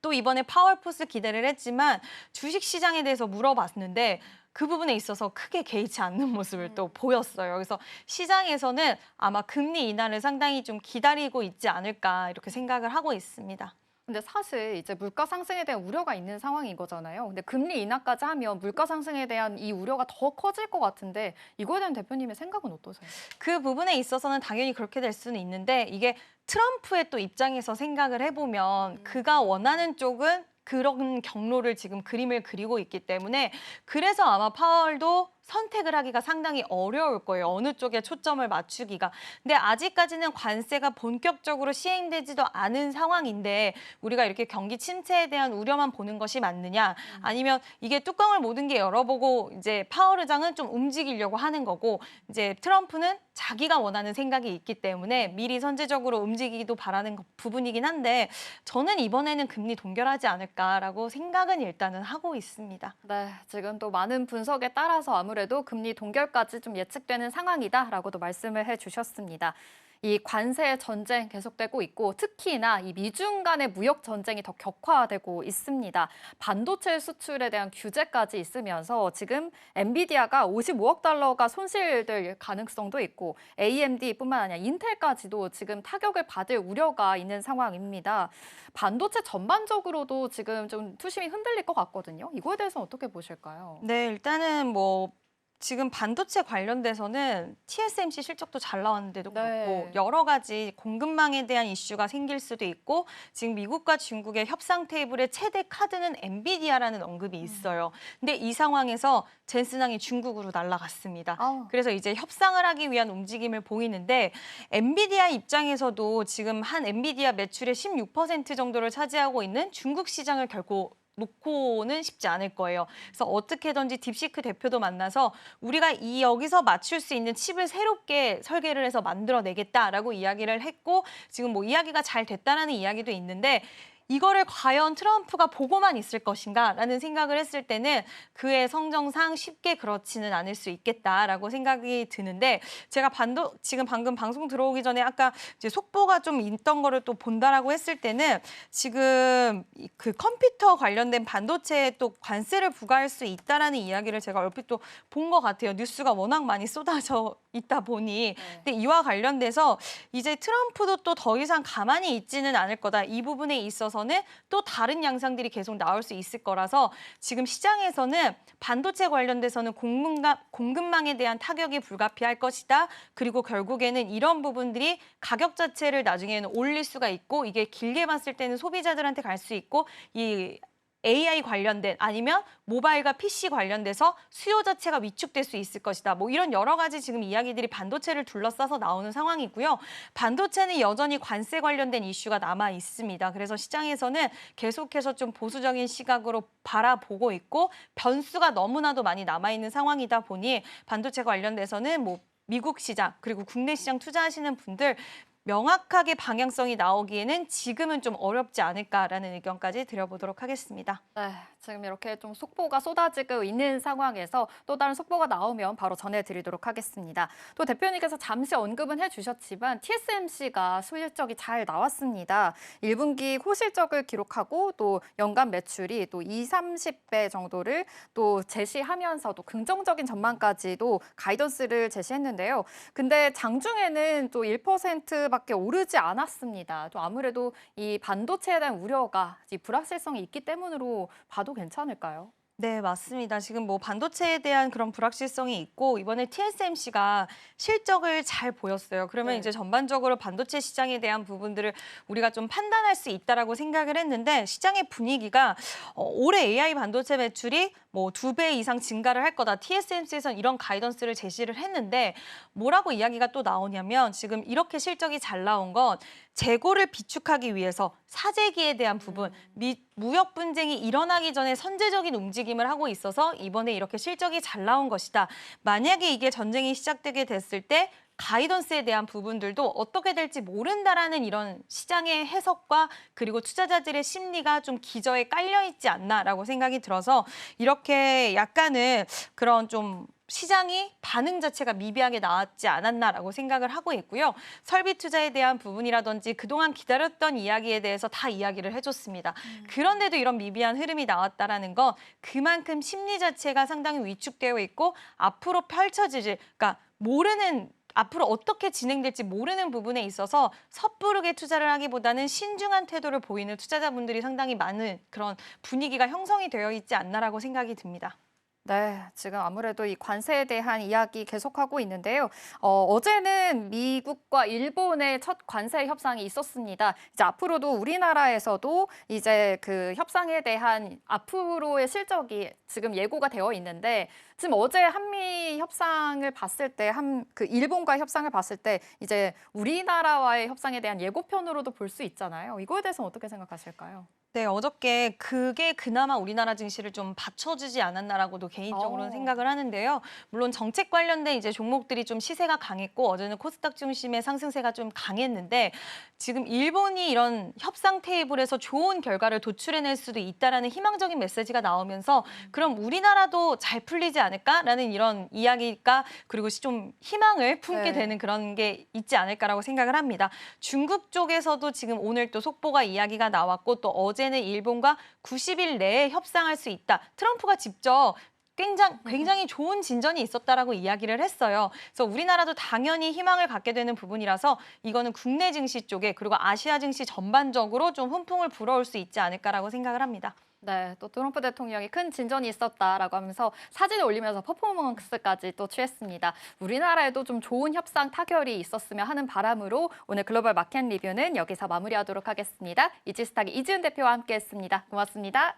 또 이번에 파월포스 기대를 했지만 주식시장에 대해서 물어봤는데 그 부분에 있어서 크게 개의치 않는 모습을 또 보였어요. 그래서 시장에서는 아마 금리 인하를 상당히 좀 기다리고 있지 않을까 이렇게 생각을 하고 있습니다. 근데 사실 이제 물가 상승에 대한 우려가 있는 상황인 거잖아요. 근데 금리 인하까지 하면 물가 상승에 대한 이 우려가 더 커질 것 같은데 이거에 대한 대표님의 생각은 어떠세요? 그 부분에 있어서는 당연히 그렇게 될 수는 있는데 이게 트럼프의 또 입장에서 생각을 해보면 그가 원하는 쪽은 그런 경로를 지금 그림을 그리고 있기 때문에 그래서 아마 파월도 선택을 하기가 상당히 어려울 거예요. 어느 쪽에 초점을 맞추기가. 근데 아직까지는 관세가 본격적으로 시행되지도 않은 상황인데 우리가 이렇게 경기 침체에 대한 우려만 보는 것이 맞느냐 아니면 이게 뚜껑을 모든 게 열어보고 이제 파월 의장은 좀 움직이려고 하는 거고 이제 트럼프는 자기가 원하는 생각이 있기 때문에 미리 선제적으로 움직이기도 바라는 부분이긴 한데 저는 이번에는 금리 동결하지 않을까라고 생각은 일단은 하고 있습니다. 네, 지금 또 많은 분석에 따라서 아무래도 금리 동결까지 좀 예측되는 상황이다라고도 말씀을 해주셨습니다. 이 관세 전쟁 계속되고 있고 특히나 이 미중 간의 무역 전쟁이 더 격화되고 있습니다. 반도체 수출에 대한 규제까지 있으면서 지금 엔비디아가 55억 달러가 손실될 가능성도 있고 AMD뿐만 아니라 인텔까지도 지금 타격을 받을 우려가 있는 상황입니다. 반도체 전반적으로도 지금 좀 투심이 흔들릴 것 같거든요. 이거에 대해서 어떻게 보실까요? 네, 일단은 뭐 지금 반도체 관련돼서는 TSMC 실적도 잘 나왔는데도 그렇고 네. 여러 가지 공급망에 대한 이슈가 생길 수도 있고 지금 미국과 중국의 협상 테이블의 최대 카드는 엔비디아라는 언급이 있어요. 근데 이 상황에서 젠슨항이 중국으로 날아갔습니다. 그래서 이제 협상을 하기 위한 움직임을 보이는데 엔비디아 입장에서도 지금 한 엔비디아 매출의 16% 정도를 차지하고 있는 중국 시장을 결코 놓고는 싶지 않을 거예요. 그래서 어떻게든지 딥시크 대표도 만나서 우리가 여기서 맞출 수 있는 칩을 새롭게 설계를 해서 만들어내겠다라고 이야기를 했고 지금 뭐 이야기가 잘 됐다라는 이야기도 있는데 이거를 과연 트럼프가 보고만 있을 것인가라는 생각을 했을 때는 그의 성정상 쉽게 그렇지는 않을 수 있겠다라고 생각이 드는데 제가 지금 방금 방송 들어오기 전에 아까 이제 속보가 좀 있던 거를 또 본다라고 했을 때는 지금 그 컴퓨터 관련된 반도체에 또 관세를 부과할 수 있다라는 이야기를 제가 얼핏 또 본 것 같아요. 뉴스가 워낙 많이 쏟아져 있다 보니. 근데 이와 관련돼서 이제 트럼프도 또 더 이상 가만히 있지는 않을 거다. 이 부분에 있어서는 또 다른 양상들이 계속 나올 수 있을 거라서 지금 시장에서는 반도체 관련돼서는 공급망에 대한 타격이 불가피할 것이다. 그리고 결국에는 이런 부분들이 가격 자체를 나중에는 올릴 수가 있고 이게 길게 봤을 때는 소비자들한테 갈 수 있고 이 AI 관련된 아니면 모바일과 PC 관련돼서 수요 자체가 위축될 수 있을 것이다. 뭐 이런 여러 가지 지금 이야기들이 반도체를 둘러싸서 나오는 상황이고요. 반도체는 여전히 관세 관련된 이슈가 남아 있습니다. 그래서 시장에서는 계속해서 좀 보수적인 시각으로 바라보고 있고 변수가 너무나도 많이 남아 있는 상황이다 보니 반도체 관련돼서는 뭐 미국 시장 그리고 국내 시장 투자하시는 분들 명확하게 방향성이 나오기에는 지금은 좀 어렵지 않을까라는 의견까지 드려보도록 하겠습니다. 네, 지금 이렇게 좀 속보가 쏟아지고 있는 상황에서 또 다른 속보가 나오면 바로 전해드리도록 하겠습니다. 또 대표님께서 잠시 언급은 해주셨지만 TSMC가 실적이 잘 나왔습니다. 1분기 호실적을 기록하고 또 연간 매출이 또 30배 정도를 또 제시하면서도 긍정적인 전망까지도 가이던스를 제시했는데요. 근데 장중에는 또 1%밖에 오르지 않았습니다. 또 아무래도 이 반도체에 대한 우려가 이 불확실성이 있기 때문으로 봐도 괜찮을까요? 네, 맞습니다. 지금 뭐 반도체에 대한 그런 불확실성이 있고 이번에 TSMC가 실적을 잘 보였어요. 그러면 네. 이제 전반적으로 반도체 시장에 대한 부분들을 우리가 좀 판단할 수 있다라고 생각을 했는데 시장의 분위기가 올해 AI 반도체 매출이 뭐 2배 이상 증가를 할 거다. TSMC에서는 이런 가이던스를 제시를 했는데 뭐라고 이야기가 또 나오냐면 지금 이렇게 실적이 잘 나온 건 재고를 비축하기 위해서 사재기에 대한 부분, 무역 분쟁이 일어나기 전에 선제적인 움직임을 하고 있어서 이번에 이렇게 실적이 잘 나온 것이다. 만약에 이게 전쟁이 시작되게 됐을 때 가이던스에 대한 부분들도 어떻게 될지 모른다라는 이런 시장의 해석과 그리고 투자자들의 심리가 좀 기저에 깔려 있지 않나라고 생각이 들어서 이렇게 약간은 그런 좀 시장이 반응 자체가 미비하게 나왔지 않았나라고 생각을 하고 있고요. 설비 투자에 대한 부분이라든지 그동안 기다렸던 이야기에 대해서 다 이야기를 해줬습니다. 그런데도 이런 미비한 흐름이 나왔다라는 건 그만큼 심리 자체가 상당히 위축되어 있고 앞으로 그러니까 앞으로 어떻게 진행될지 모르는 부분에 있어서 섣부르게 투자를 하기보다는 신중한 태도를 보이는 투자자분들이 상당히 많은 그런 분위기가 형성이 되어 있지 않나라고 생각이 듭니다. 네, 지금 아무래도 이 관세에 대한 이야기 계속하고 있는데요. 어제는 미국과 일본의 첫 관세 협상이 있었습니다. 이제 앞으로도 우리나라에서도 이제 그 협상에 대한 앞으로의 실적이 지금 예고가 되어 있는데 지금 어제 한미 협상을 봤을 때 그 일본과의 협상을 봤을 때 이제 우리나라와의 협상에 대한 예고편으로도 볼 수 있잖아요. 이거에 대해서는 어떻게 생각하실까요? 네, 어저께 그게 그나마 우리나라 증시를 좀 받쳐주지 않았나라고도 개인적으로는 생각을 하는데요. 물론 정책 관련된 이제 종목들이 좀 시세가 강했고 어제는 코스닥 중심의 상승세가 좀 강했는데 지금 일본이 이런 협상 테이블에서 좋은 결과를 도출해낼 수도 있다라는 희망적인 메시지가 나오면서 그럼 우리나라도 잘 풀리지 않을까라는 이런 이야기가 그리고 좀 희망을 품게 네. 되는 그런 게 있지 않을까라고 생각을 합니다. 중국 쪽에서도 지금 오늘 또 속보가 이야기가 나왔고 또 어제는 일본과 90일 내에 협상할 수 있다. 트럼프가 직접 굉장히 좋은 진전이 있었다라고 이야기를 했어요. 그래서 우리나라도 당연히 희망을 갖게 되는 부분이라서 이거는 국내 증시 쪽에 그리고 아시아 증시 전반적으로 좀 훈풍을 불어올 수 있지 않을까라고 생각을 합니다. 네, 또 트럼프 대통령이 큰 진전이 있었다라고 하면서 사진을 올리면서 퍼포먼스까지 또 취했습니다. 우리나라에도 좀 좋은 협상 타결이 있었으면 하는 바람으로 오늘 글로벌 마켓 리뷰는 여기서 마무리하도록 하겠습니다. 이지스탁의 이지은 대표와 함께했습니다. 고맙습니다.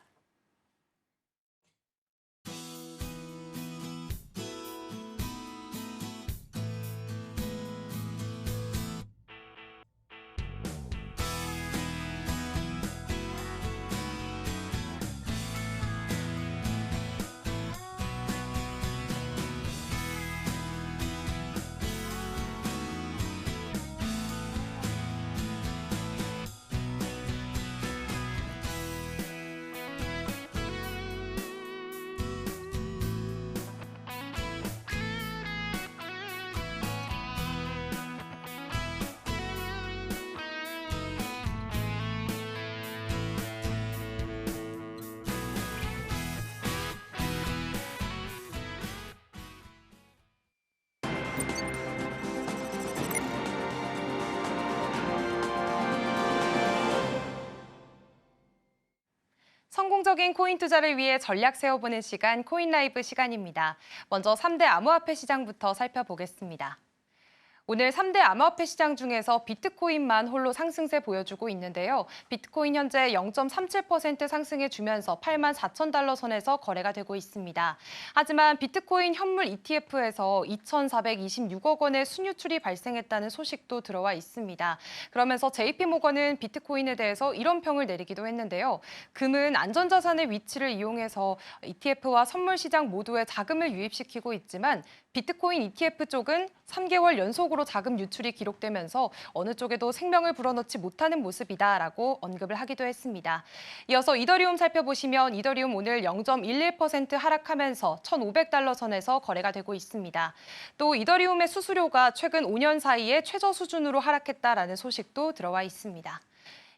성공적인 코인 투자를 위해 전략 세워보는 시간 코인 라이브 시간입니다. 먼저 3대 암호화폐 시장부터 살펴보겠습니다. 오늘 3대 암호화폐 시장 중에서 비트코인만 홀로 상승세 보여주고 있는데요. 비트코인 현재 0.37% 상승해주면서 84,000달러 선에서 거래가 되고 있습니다. 하지만 비트코인 현물 ETF에서 2,426억 원의 순유출이 발생했다는 소식도 들어와 있습니다. 그러면서 JP모건은 비트코인에 대해서 이런 평을 내리기도 했는데요. 금은 안전자산의 위치를 이용해서 ETF와 선물 시장 모두에 자금을 유입시키고 있지만 비트코인 ETF 쪽은 3개월 연속으로 자금 유출이 기록되면서 어느 쪽에도 생명을 불어넣지 못하는 모습이다라고 언급을 하기도 했습니다. 이어서 이더리움 살펴보시면 이더리움 오늘 0.11% 하락하면서 1,500달러 선에서 거래가 되고 있습니다. 또 이더리움의 수수료가 최근 5년 사이에 최저 수준으로 하락했다라는 소식도 들어와 있습니다.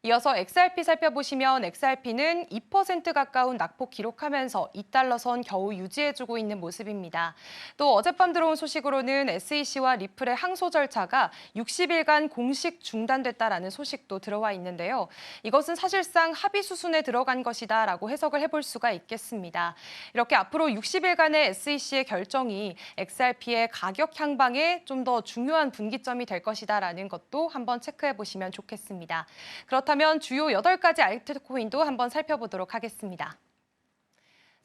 이어서 XRP 살펴보시면 XRP는 2% 가까운 낙폭 기록하면서 2달러 선 겨우 유지해주고 있는 모습입니다. 또 어젯밤 들어온 소식으로는 SEC와 리플의 항소 절차가 60일간 공식 중단됐다라는 소식도 들어와 있는데요. 이것은 사실상 합의 수순에 들어간 것이다라고 해석을 해볼 수가 있겠습니다. 이렇게 앞으로 60일간의 SEC의 결정이 XRP의 가격 향방에 좀 더 중요한 분기점이 될 것이다라는 것도 한번 체크해 보시면 좋겠습니다. 그렇다면 주요 8가지 알트코인도 한번 살펴보도록 하겠습니다.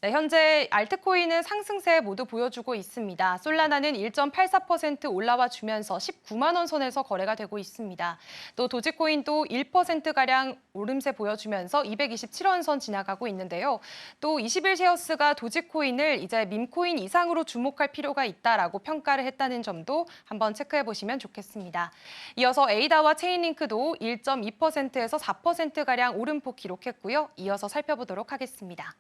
네, 현재 알트코인은 상승세 모두 보여주고 있습니다. 솔라나는 1.84% 올라와 주면서 19만 원 선에서 거래가 되고 있습니다. 또 도지코인도 1%가량 오름세 보여주면서 227원 선 지나가고 있는데요. 또 21쉐어스가 도지코인을 이제 밈코인 이상으로 주목할 필요가 있다라고 평가를 했다는 점도 한번 체크해 보시면 좋겠습니다. 이어서 에이다와 체인링크도 1.2%에서 4%가량 오름폭 기록했고요. 이어서 살펴보도록 하겠습니다.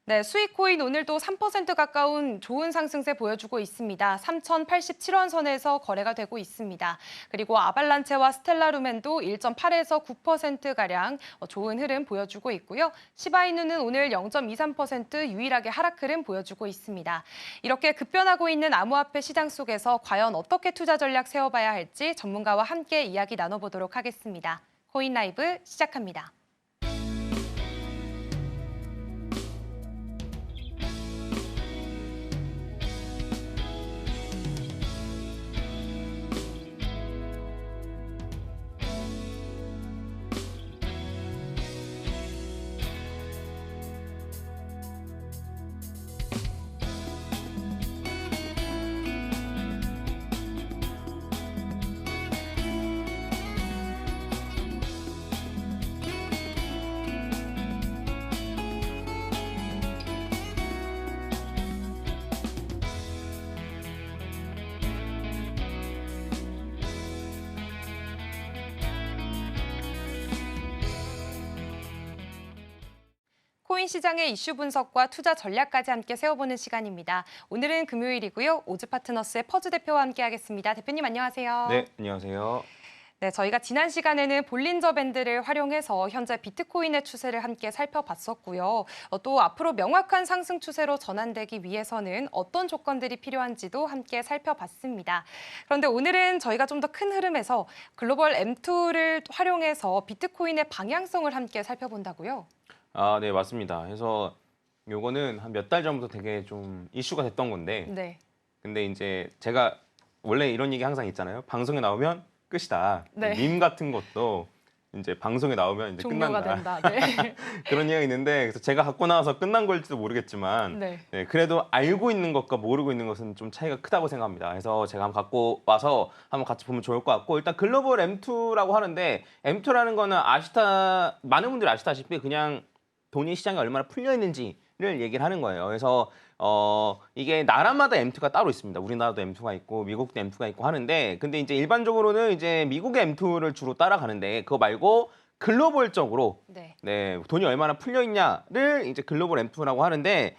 네, 수익코인 오늘도 3% 가까운 좋은 상승세 보여주고 있습니다. 3,087원 선에서 거래가 되고 있습니다. 그리고 아발란체와 스텔라루멘도 1.8에서 9%가량 좋은 흐름 보여주고 있고요. 시바이누는 오늘 0.23% 유일하게 하락 흐름 보여주고 있습니다. 이렇게 급변하고 있는 암호화폐 시장 속에서 과연 어떻게 투자 전략 세워봐야 할지 전문가와 함께 이야기 나눠보도록 하겠습니다. 코인 라이브 시작합니다. 코인 시장의 이슈 분석과 투자 전략까지 함께 세워보는 시간입니다. 오늘은 금요일이고요. 오즈 파트너스의 퍼즈 대표와 함께하겠습니다. 대표님 안녕하세요. 네, 안녕하세요. 네, 저희가 지난 시간에는 볼린저 밴드를 활용해서 현재 비트코인의 추세를 함께 살펴봤었고요. 또 앞으로 명확한 상승 추세로 전환되기 위해서는 어떤 조건들이 필요한지도 함께 살펴봤습니다. 그런데 오늘은 저희가 좀 더 큰 흐름에서 글로벌 M2를 활용해서 비트코인의 방향성을 함께 살펴본다고요? 아, 네, 맞습니다. 그래서 요거는 한 몇 달 전부터 되게 좀 이슈가 됐던 건데, 네. 근데 이제 제가 원래 이런 얘기 항상 있잖아요. 방송에 나오면 끝이다. 네. 밈 같은 것도 이제 방송에 나오면 이제 종료가 끝난다. 된다. 네. 그런 얘기가 있는데, 그래서 제가 갖고 나와서 끝난 걸지도 모르겠지만, 네. 네, 그래도 알고 있는 것과 모르고 있는 것은 좀 차이가 크다고 생각합니다. 그래서 제가 한번 갖고 와서 한번 같이 보면 좋을 것 같고, 일단 글로벌 M2라고 하는데, M2라는 거는 많은 분들이 아시다시피 그냥 돈이 시장에 얼마나 풀려 있는지를 얘기를 하는 거예요. 그래서 이게 나라마다 M2가 따로 있습니다. 우리나라도 M2가 있고 미국도 M2가 있고 하는데, 근데 이제 일반적으로는 이제 미국의 M2를 주로 따라가는데, 그거 말고 글로벌적으로 네. 돈이 얼마나 풀려 있냐를 이제 글로벌 M2라고 하는데,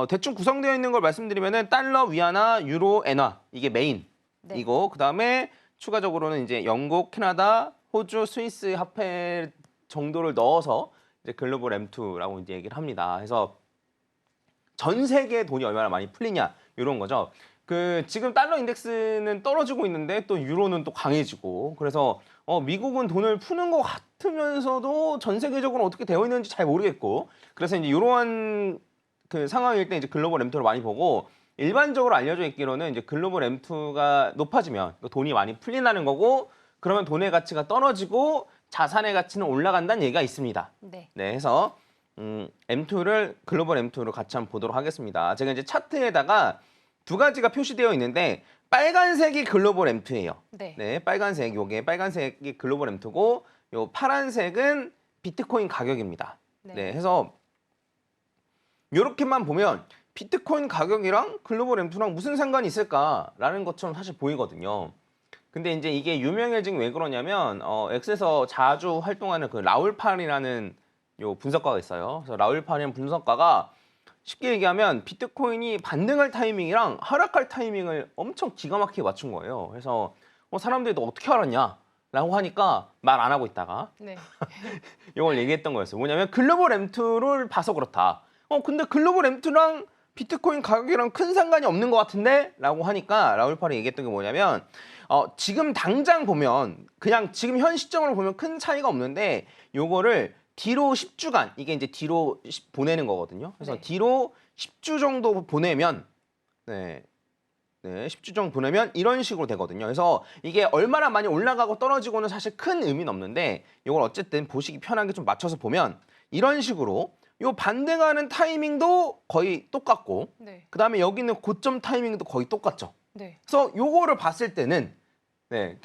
대충 구성되어 있는 걸 말씀드리면은 달러, 위안화, 유로, 엔화 이게 메인 네. 이고, 그다음에 추가적으로는 이제 영국, 캐나다, 호주, 스위스 화폐 정도를 넣어서 이제 글로벌 M2라고 이제 얘기를 합니다. 그래서 전 세계에 돈이 얼마나 많이 풀리냐 이런 거죠. 지금 달러 인덱스는 떨어지고 있는데 또 유로는 또 강해지고, 그래서 미국은 돈을 푸는 것 같으면서도 전 세계적으로 어떻게 되어 있는지 잘 모르겠고, 그래서 이제 이러한 그 상황일 때 이제 글로벌 M2를 많이 보고, 일반적으로 알려져 있기로는 이제 글로벌 M2가 높아지면 돈이 많이 풀린다는 거고, 그러면 돈의 가치가 떨어지고 자산의 가치는 올라간다는 얘기가 있습니다. 네. 네, 해서 M2를 글로벌 M2로 같이 한번 보도록 하겠습니다. 제가 이제 차트에다가 두 가지가 표시되어 있는데, 빨간색이 글로벌 M2예요. 네. 네, 빨간색, 요게 빨간색이 글로벌 M2고, 요 파란색은 비트코인 가격입니다. 네, 해서 요렇게만 보면 비트코인 가격이랑 글로벌 M2랑 무슨 상관이 있을까라는 것처럼 사실 보이거든요. 근데 이제 이게 유명해진 게 왜 그러냐면, X에서 자주 활동하는 그 라울팔이라는 요 분석가가 있어요. 그래서 라울팔이라는 분석가가 쉽게 얘기하면 비트코인이 반등할 타이밍이랑 하락할 타이밍을 엄청 기가 막히게 맞춘 거예요. 그래서 사람들이 너 어떻게 알았냐? 라고 하니까 말 안 하고 있다가 네. 이걸 얘기했던 거였어요. 뭐냐면 글로벌 M2를 봐서 그렇다. 근데 글로벌 M2랑 비트코인 가격이랑 큰 상관이 없는 것 같은데? 라고 하니까 라울팔이 얘기했던 게 뭐냐면, 지금 당장 보면, 그냥 지금 현 시점으로 보면 큰 차이가 없는데, 요거를 뒤로 10주간, 이게 이제 뒤로 보내는 거거든요. 그래서 네. 뒤로 10주 정도 보내면, 10주 정도 보내면 이런 식으로 되거든요. 그래서 이게 얼마나 많이 올라가고 떨어지고는 사실 큰 의미는 없는데, 이걸 어쨌든 보시기 편하게 좀 맞춰서 보면 이런 식으로 요 반등하는 타이밍도 거의 똑같고, 네. 그 다음에 여기 있는 고점 타이밍도 거의 똑같죠. 네. 그래서 요거를 봤을 때는,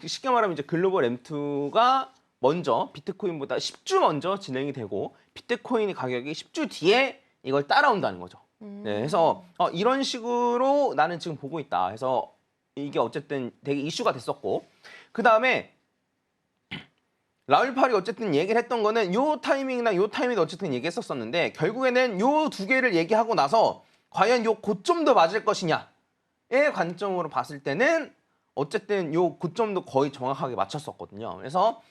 쉽게 말하면 이제 글로벌 M2가 먼저 비트코인보다 10주 먼저 진행이 되고, 비트코인 가격이 10주 뒤에 이걸 따라온다는 거죠. 네, 그래서 이런 식으로 나는 지금 보고 있다. 그래서 이게 어쨌든 되게 이슈가 됐었고, 그 다음에 라울팔이 어쨌든 얘기를 했던 거는 요 타이밍이나 요 타이밍도 어쨌든 얘기했었었는데, 결국에는 요 두 개를 얘기하고 나서 과연 요 고점도 맞을 것이냐의 관점으로 봤을 때는 어쨌든 요 고점도 거의 정확하게 맞췄었거든요. 그래서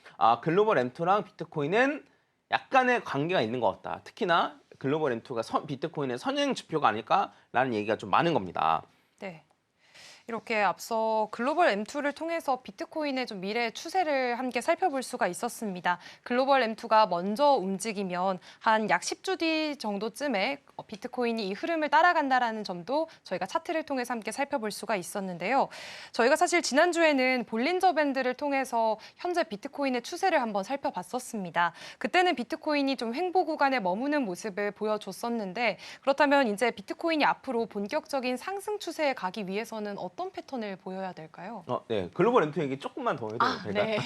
글로벌 M2랑 비트코인은 약간의 관계가 있는 것 같다. 특히나 글로벌 M2가 비트코인의 선행 지표가 아닐까라는 얘기가 좀 많은 겁니다. 네. 이렇게 앞서 글로벌 M2를 통해서 비트코인의 좀 미래 추세를 함께 살펴볼 수가 있었습니다. 글로벌 M2가 먼저 움직이면 한 약 10주 뒤 정도쯤에 비트코인이 이 흐름을 따라간다라는 점도 저희가 차트를 통해서 함께 살펴볼 수가 있었는데요. 저희가 사실 지난주에는 볼린저 밴드를 통해서 현재 비트코인의 추세를 한번 살펴봤었습니다. 그때는 비트코인이 좀 횡보 구간에 머무는 모습을 보여줬었는데, 그렇다면 이제 비트코인이 앞으로 본격적인 상승 추세에 가기 위해서는 어떤 패턴을 보여야 될까요? 네, 글로벌 M2 얘기 조금만 더 해도 될까요?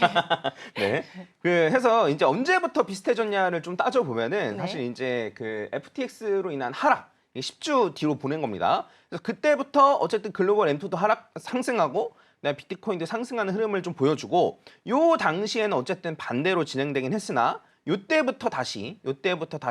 네. 네. 해서 이제 언제부터 비슷해졌냐를 좀 따져보면은, 네. 사실 이제 그 FTX로 인한 하락, 10주 뒤로 보낸 겁니다. 그래서 그때부터 어쨌든 글로벌 M2도 상승하고, 그다음에 비트코인도 상승하는 흐름을 좀 보여주고, 요 당시에는 어쨌든 반대로 진행되긴 했으나, 요때부터 다시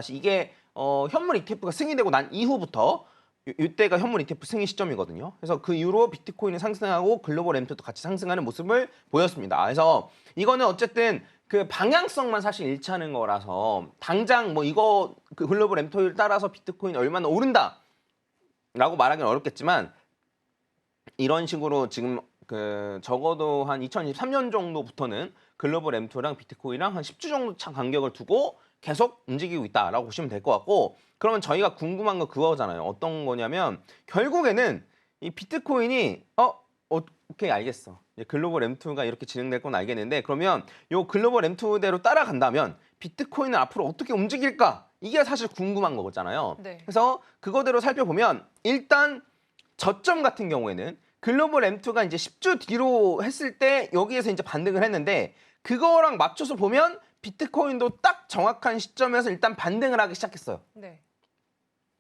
이게 현물 ETF가 승인되고 난 이후부터 이때가 현물 ETF 승인 시점이거든요. 그래서 그 이후로 비트코인이 상승하고 글로벌 램프도 같이 상승하는 모습을 보였습니다. 그래서 이거는 어쨌든 그 방향성만 사실 일치하는 거라서 당장 뭐 이거 그 글로벌 램프를 따라서 비트코인이 얼마나 오른다라고 말하기는 어렵겠지만 이런 식으로 지금 그 적어도 한 2023년 정도부터는 글로벌 M2랑 비트코인이랑 한 10주 정도 차 간격을 두고 계속 움직이고 있다라고 보시면 될 것 같고, 그러면 저희가 궁금한 거 그거잖아요. 어떤 거냐면 결국에는 이 비트코인이 오케이 알겠어. 이제 글로벌 M2가 이렇게 진행될 건 알겠는데, 그러면 요 글로벌 M2대로 따라간다면 비트코인은 앞으로 어떻게 움직일까? 이게 사실 궁금한 거잖아요. 네. 그래서 그거대로 살펴보면 일단 저점 같은 경우에는 글로벌 M2가 이제 10주 뒤로 했을 때 여기에서 이제 반등을 했는데, 그거랑 맞춰서 보면 비트코인도 딱 정확한 시점에서 일단 반등을 하기 시작했어요. 네.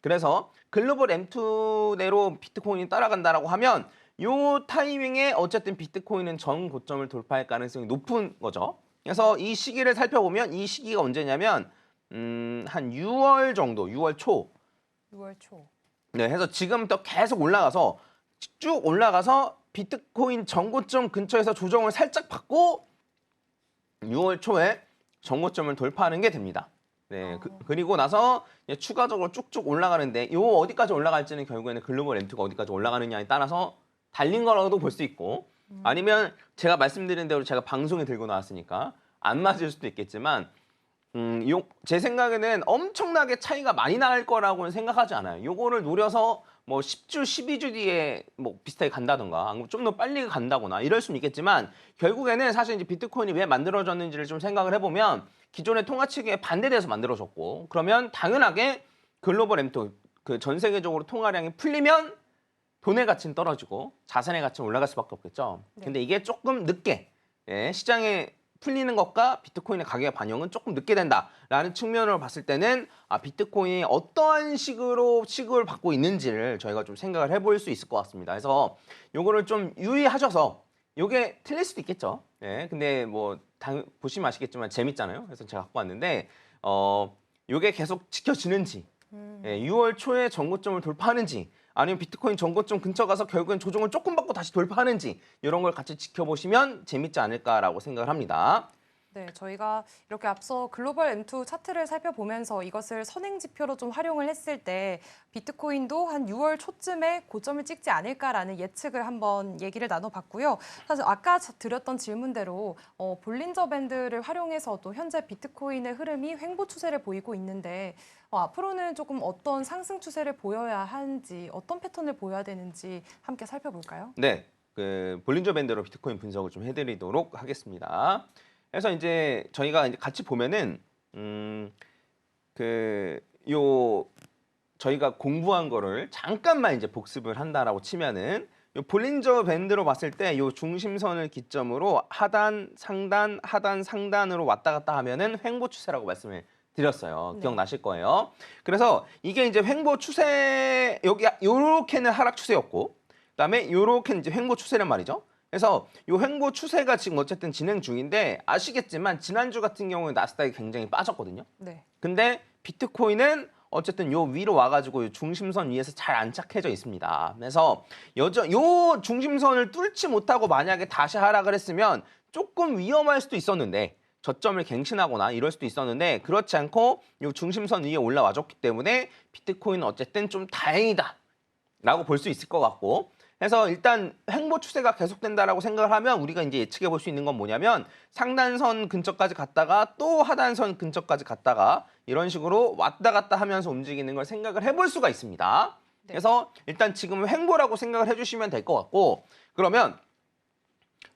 그래서 글로벌 M2대로 비트코인이 따라간다라고 하면 요 타이밍에 어쨌든 비트코인은 전 고점을 돌파할 가능성이 높은 거죠. 그래서 이 시기를 살펴보면 이 시기가 언제냐면 한 6월 정도, 6월 초. 6월 초. 네, 해서 지금부터 계속 올라가서 쭉 올라가서 비트코인 전고점 근처에서 조정을 살짝 받고 6월 초에 전고점을 돌파하는 게 됩니다. 네, 그리고 나서 이제 추가적으로 쭉쭉 올라가는데 요 어디까지 올라갈지는 결국에는 글로벌 M2가 어디까지 올라가느냐에 따라서 달린 거라고도 볼 수 있고, 아니면 제가 말씀드린 대로 제가 방송에 들고 나왔으니까 안 맞을 수도 있겠지만 제 생각에는 엄청나게 차이가 많이 날 거라고는 생각하지 않아요. 요거를 노려서 뭐 10주, 12주 뒤에 뭐 비슷하게 간다던가 좀 더 빨리 간다거나 이럴 수는 있겠지만, 결국에는 사실 이제 비트코인이 왜 만들어졌는지를 좀 생각을 해보면 기존의 통화 체계에 반대돼서 만들어졌고, 그러면 당연하게 글로벌 M2, 그 전 세계적으로 통화량이 풀리면 돈의 가치는 떨어지고 자산의 가치는 올라갈 수밖에 없겠죠. 근데 이게 조금 늦게 시장에 풀리는 것과 비트코인의 가격의 반영은 조금 늦게 된다라는 측면으로 봤을 때는 비트코인이 어떠한 식으로 취급을 받고 있는지를 저희가 좀 생각을 해볼 수 있을 것 같습니다. 그래서 요거를 좀 유의하셔서, 요게 틀릴 수도 있겠죠. 근데 뭐 보시면 아시겠지만 재밌잖아요. 그래서 제가 갖고 왔는데 요게 계속 지켜지는지, 6월 초에 전고점을 돌파하는지, 아니면 비트코인 전고점 근처 가서 결국엔 조정을 조금 받고 다시 돌파하는지, 이런 걸 같이 지켜보시면 재밌지 않을까라고 생각을 합니다. 네, 저희가 이렇게 앞서 글로벌 M2 차트를 살펴보면서 이것을 선행 지표로 좀 활용을 했을 때 비트코인도 한 6월 초쯤에 고점을 찍지 않을까라는 예측을 한번 얘기를 나눠봤고요. 사실 아까 드렸던 질문대로 볼린저 밴드를 활용해서도 현재 비트코인의 흐름이 횡보 추세를 보이고 있는데 앞으로는 조금 어떤 상승 추세를 보여야 하는지, 어떤 패턴을 보여야 되는지 함께 살펴볼까요? 네, 그 볼린저 밴드로 비트코인 분석을 좀 해드리도록 하겠습니다. 그래서 이제 저희가 이제 같이 보면은 저희가 공부한 거를 잠깐만 이제 복습을 한다라고 치면은 요 볼린저 밴드로 봤을 때 요 중심선을 기점으로 하단, 상단, 하단, 상단으로 왔다 갔다 하면은 횡보 추세라고 말씀을 드렸어요. 네. 기억나실 거예요. 그래서 이게 이제 횡보 추세, 여기 요렇게는 하락 추세였고, 그다음에 요렇게는 이제 횡보 추세란 말이죠. 그래서 이 횡보 추세가 지금 어쨌든 진행 중인데, 아시겠지만 지난주 같은 경우에 나스닥이 굉장히 빠졌거든요. 네. 근데 비트코인은 어쨌든 요 위로 와가지고 요 중심선 위에서 잘 안착해져 있습니다. 그래서 요 중심선을 뚫지 못하고 만약에 다시 하락을 했으면 조금 위험할 수도 있었는데, 저점을 갱신하거나 이럴 수도 있었는데, 그렇지 않고 요 중심선 위에 올라와줬기 때문에 비트코인은 어쨌든 좀 다행이다 라고 볼 수 있을 것 같고, 그래서 일단 횡보 추세가 계속된다라고 생각을 하면 우리가 이제 예측해 볼 수 있는 건 뭐냐면, 상단선 근처까지 갔다가 또 하단선 근처까지 갔다가 이런 식으로 왔다 갔다 하면서 움직이는 걸 생각을 해볼 수가 있습니다. 네. 그래서 일단 지금 횡보라고 생각을 해주시면 될 것 같고, 그러면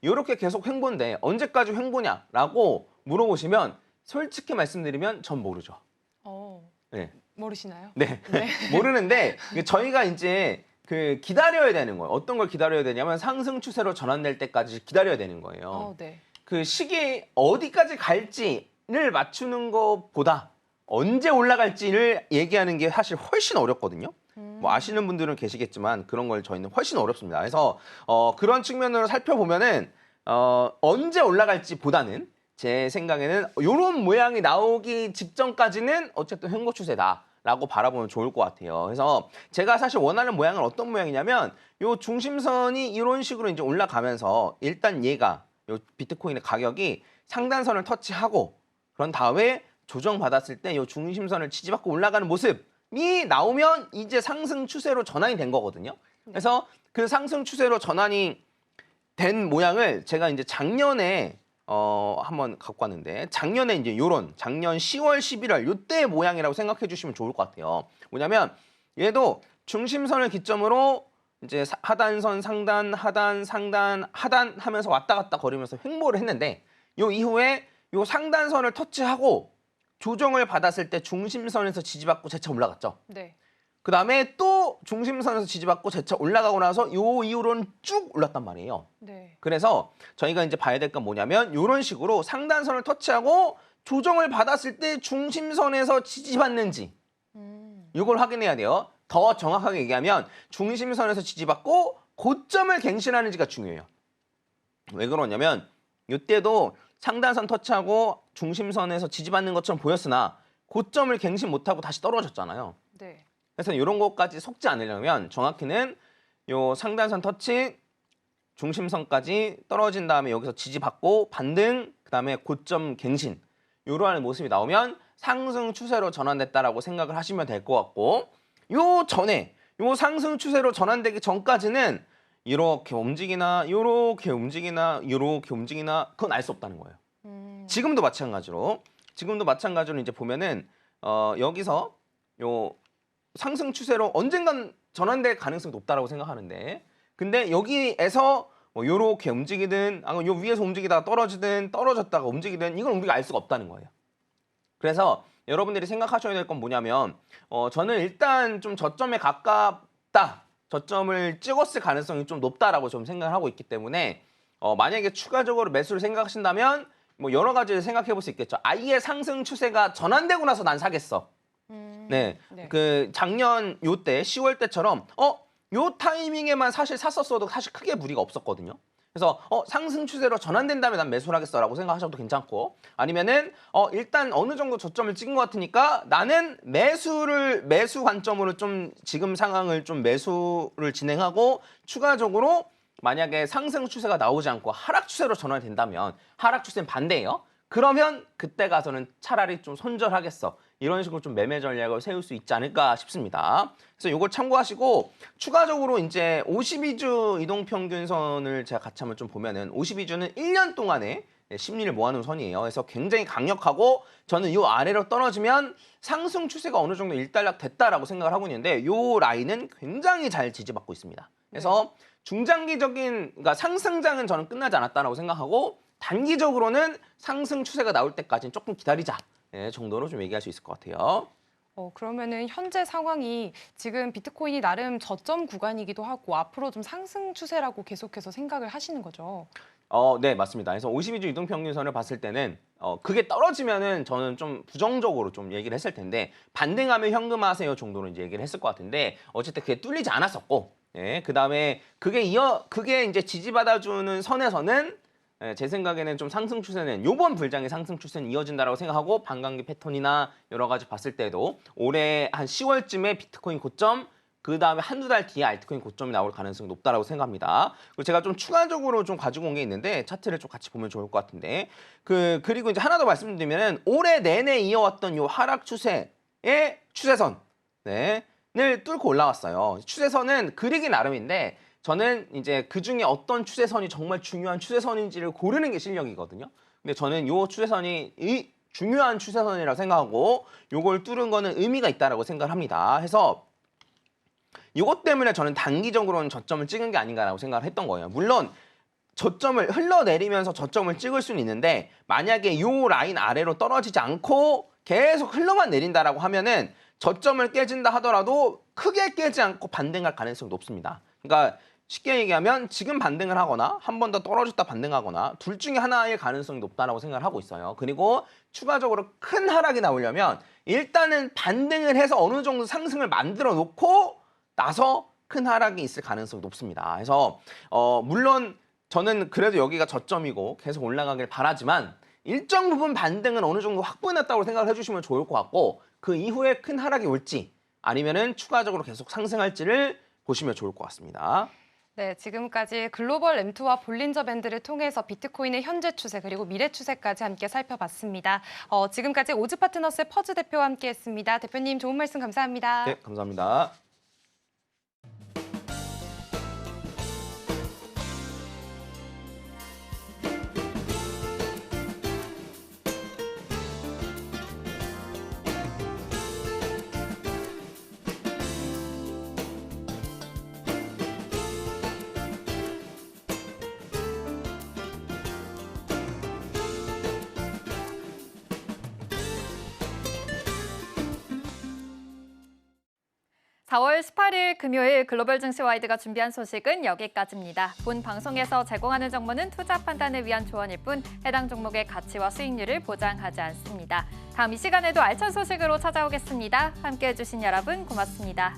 이렇게 계속 횡보인데 언제까지 횡보냐라고 물어보시면 솔직히 말씀드리면 전 모르죠. 네. 모르시나요? 네. 모르는데 저희가 이제 기다려야 되는 거예요. 어떤 걸 기다려야 되냐면 상승 추세로 전환될 때까지 기다려야 되는 거예요. 네. 그 시기 어디까지 갈지를 맞추는 것보다 언제 올라갈지를 얘기하는 게 사실 훨씬 어렵거든요. 뭐 아시는 분들은 계시겠지만 그런 걸 저희는 훨씬 어렵습니다. 그래서 그런 측면으로 살펴보면은 언제 올라갈지보다는 제 생각에는 이런 모양이 나오기 직전까지는 어쨌든 횡보 추세다 라고 바라보면 좋을 것 같아요. 그래서 제가 사실 원하는 모양은 어떤 모양이냐면 요 중심선이 이런 식으로 이제 올라가면서 일단 얘가 요 비트코인의 가격이 상단선을 터치하고 그런 다음에 조정받았을 때 요 중심선을 지지받고 올라가는 모습이 나오면 이제 상승 추세로 전환이 된 거거든요. 그래서 그 상승 추세로 전환이 된 모양을 제가 이제 작년에 한번 갖고 왔는데 작년에 이제 요런 작년 10월, 11월 요때 모양이라고 생각해 주시면 좋을 것 같아요. 뭐냐면 얘도 중심선을 기점으로 이제 하단선, 상단, 하단, 상단, 하단 하면서 왔다 갔다 거리면서 횡보를 했는데 요 이후에 요 상단선을 터치하고 조정을 받았을 때 중심선에서 지지받고 재차 올라갔죠. 네. 그 다음에 또 중심선에서 지지받고 재차 올라가고 나서 요 이후로는 쭉 올랐단 말이에요. 네. 그래서 저희가 이제 봐야 될 건 뭐냐면 이런 식으로 상단선을 터치하고 조정을 받았을 때 중심선에서 지지받는지 이걸 확인해야 돼요. 더 정확하게 얘기하면 중심선에서 지지받고 고점을 갱신하는지가 중요해요. 왜 그러냐면 이때도 상단선 터치하고 중심선에서 지지받는 것처럼 보였으나 고점을 갱신 못하고 다시 떨어졌잖아요. 네. 그래서 이런 것까지 속지 않으려면 정확히는 요 상단선 터치, 중심선까지 떨어진 다음에 여기서 지지받고 반등, 그다음에 고점 갱신 이러한 모습이 나오면 상승 추세로 전환됐다라고 생각을 하시면 될 것 같고 요 전에 요 상승 추세로 전환되기 전까지는 이렇게 움직이나 이렇게 움직이나 이렇게 움직이나 그건 알 수 없다는 거예요. 지금도 마찬가지로 이제 보면은 여기서 요 상승 추세로 언젠간 전환될 가능성이 높다라고 생각하는데 근데 여기에서 뭐 요렇게 움직이든 아니면 요 위에서 움직이다가 떨어지든 떨어졌다가 움직이든 이건 우리가 알 수가 없다는 거예요. 그래서 여러분들이 생각하셔야 될 건 뭐냐면 저는 일단 좀 저점에 가깝다. 저점을 찍었을 가능성이 좀 높다라고 좀 생각을 하고 있기 때문에 만약에 추가적으로 매수를 생각하신다면 뭐 여러 가지를 생각해 볼 수 있겠죠. 아예 상승 추세가 전환되고 나서 난 사겠어. 네. 그 작년 요때 10월 때처럼 요 타이밍에만 사실 샀었어도 사실 크게 무리가 없었거든요. 그래서 상승 추세로 전환된 다음에 난 매수를 하겠어라고 생각하셔도 괜찮고 아니면은 일단 어느 정도 저점을 찍은 것 같으니까 나는 매수 관점으로 좀 지금 상황을 좀 매수를 진행하고 추가적으로 만약에 상승 추세가 나오지 않고 하락 추세로 전환이 된다면 하락 추세는 반대예요. 그러면 그때 가서는 차라리 좀 손절하겠어. 이런 식으로 좀 매매 전략을 세울 수 있지 않을까 싶습니다. 그래서 이걸 참고하시고 추가적으로 이제 52주 이동평균선을 제가 같이 한번 좀 보면은 52주는 1년 동안의 심리를 모아놓은 선이에요. 그래서 굉장히 강력하고 저는 이 아래로 떨어지면 상승 추세가 어느 정도 일단락 됐다라고 생각을 하고 있는데 이 라인은 굉장히 잘 지지받고 있습니다. 그래서 중장기적인 그러니까 상승장은 저는 끝나지 않았다라고 생각하고 단기적으로는 상승 추세가 나올 때까지는 조금 기다리자 정도로 좀 얘기할 수 있을 것 같아요. 그러면은 현재 상황이 지금 비트코인이 나름 저점 구간이기도 하고 앞으로 좀 상승 추세라고 계속해서 생각을 하시는 거죠? 네, 맞습니다. 그래서 52주 이동평균선을 봤을 때는 그게 떨어지면은 저는 좀 부정적으로 좀 얘기를 했을 텐데 반등하면 현금화하세요 정도로 이제 얘기를 했을 것 같은데 어쨌든 그게 뚫리지 않았었고 그다음에 그게 이제 지지받아주는 선에서는 제 생각에는 좀 상승 추세는 요번 불장의 상승 추세는 이어진다라고 생각하고 반감기 패턴이나 여러 가지 봤을 때도 올해 한 10월쯤에 비트코인 고점 그 다음에 한두 달 뒤에 알트코인 고점이 나올 가능성이 높다라고 생각합니다. 그리고 제가 좀 추가적으로 좀 가지고 온 게 있는데 차트를 좀 같이 보면 좋을 것 같은데 그리고 이제 하나 더 말씀드리면은 올해 내내 이어왔던 요 하락 추세의 추세선 을 뚫고 올라왔어요. 추세선은 그리기 나름인데 저는 이제 그 중에 어떤 추세선이 정말 중요한 추세선인지를 고르는 게 실력이거든요. 근데 저는 요 추세선이 중요한 추세선이라고 생각하고 요걸 뚫은 거는 의미가 있다라고 생각을 합니다. 해서 이것 때문에 저는 단기적으로는 저점을 찍은 게 아닌가라고 생각을 했던 거예요. 물론 저점을 흘러내리면서 저점을 찍을 수는 있는데 만약에 요 라인 아래로 떨어지지 않고 계속 흘러만 내린다라고 하면은 저점을 깨진다 하더라도 크게 깨지 않고 반등할 가능성이 높습니다. 그러니까 쉽게 얘기하면 지금 반등을 하거나 한 번 더 떨어졌다 반등하거나 둘 중에 하나의 가능성이 높다라고 생각을 하고 있어요. 그리고 추가적으로 큰 하락이 나오려면 일단은 반등을 해서 어느 정도 상승을 만들어 놓고 나서 큰 하락이 있을 가능성이 높습니다. 그래서 물론 저는 그래도 여기가 저점이고 계속 올라가길 바라지만 일정 부분 반등은 어느 정도 확보해놨다고 생각을 해주시면 좋을 것 같고 그 이후에 큰 하락이 올지 아니면은 추가적으로 계속 상승할지를 보시면 좋을 것 같습니다. 네, 지금까지 글로벌 M2와 볼린저 밴드를 통해서 비트코인의 현재 추세 그리고 미래 추세까지 함께 살펴봤습니다. 지금까지 오즈 파트너스의 퍼즈 대표와 함께했습니다. 대표님 좋은 말씀 감사합니다. 네, 감사합니다. (4월 18일) 금요일 글로벌 증시 와이드가 준비한 소식은 여기까지입니다. 본 방송에서 제공하는 정보는 투자 판단을 위한 조언일 뿐 해당 종목의 가치와 수익률을 보장하지 않습니다. 다음 이 시간에도 알찬 소식으로 찾아오겠습니다. 함께해 주신 여러분 고맙습니다.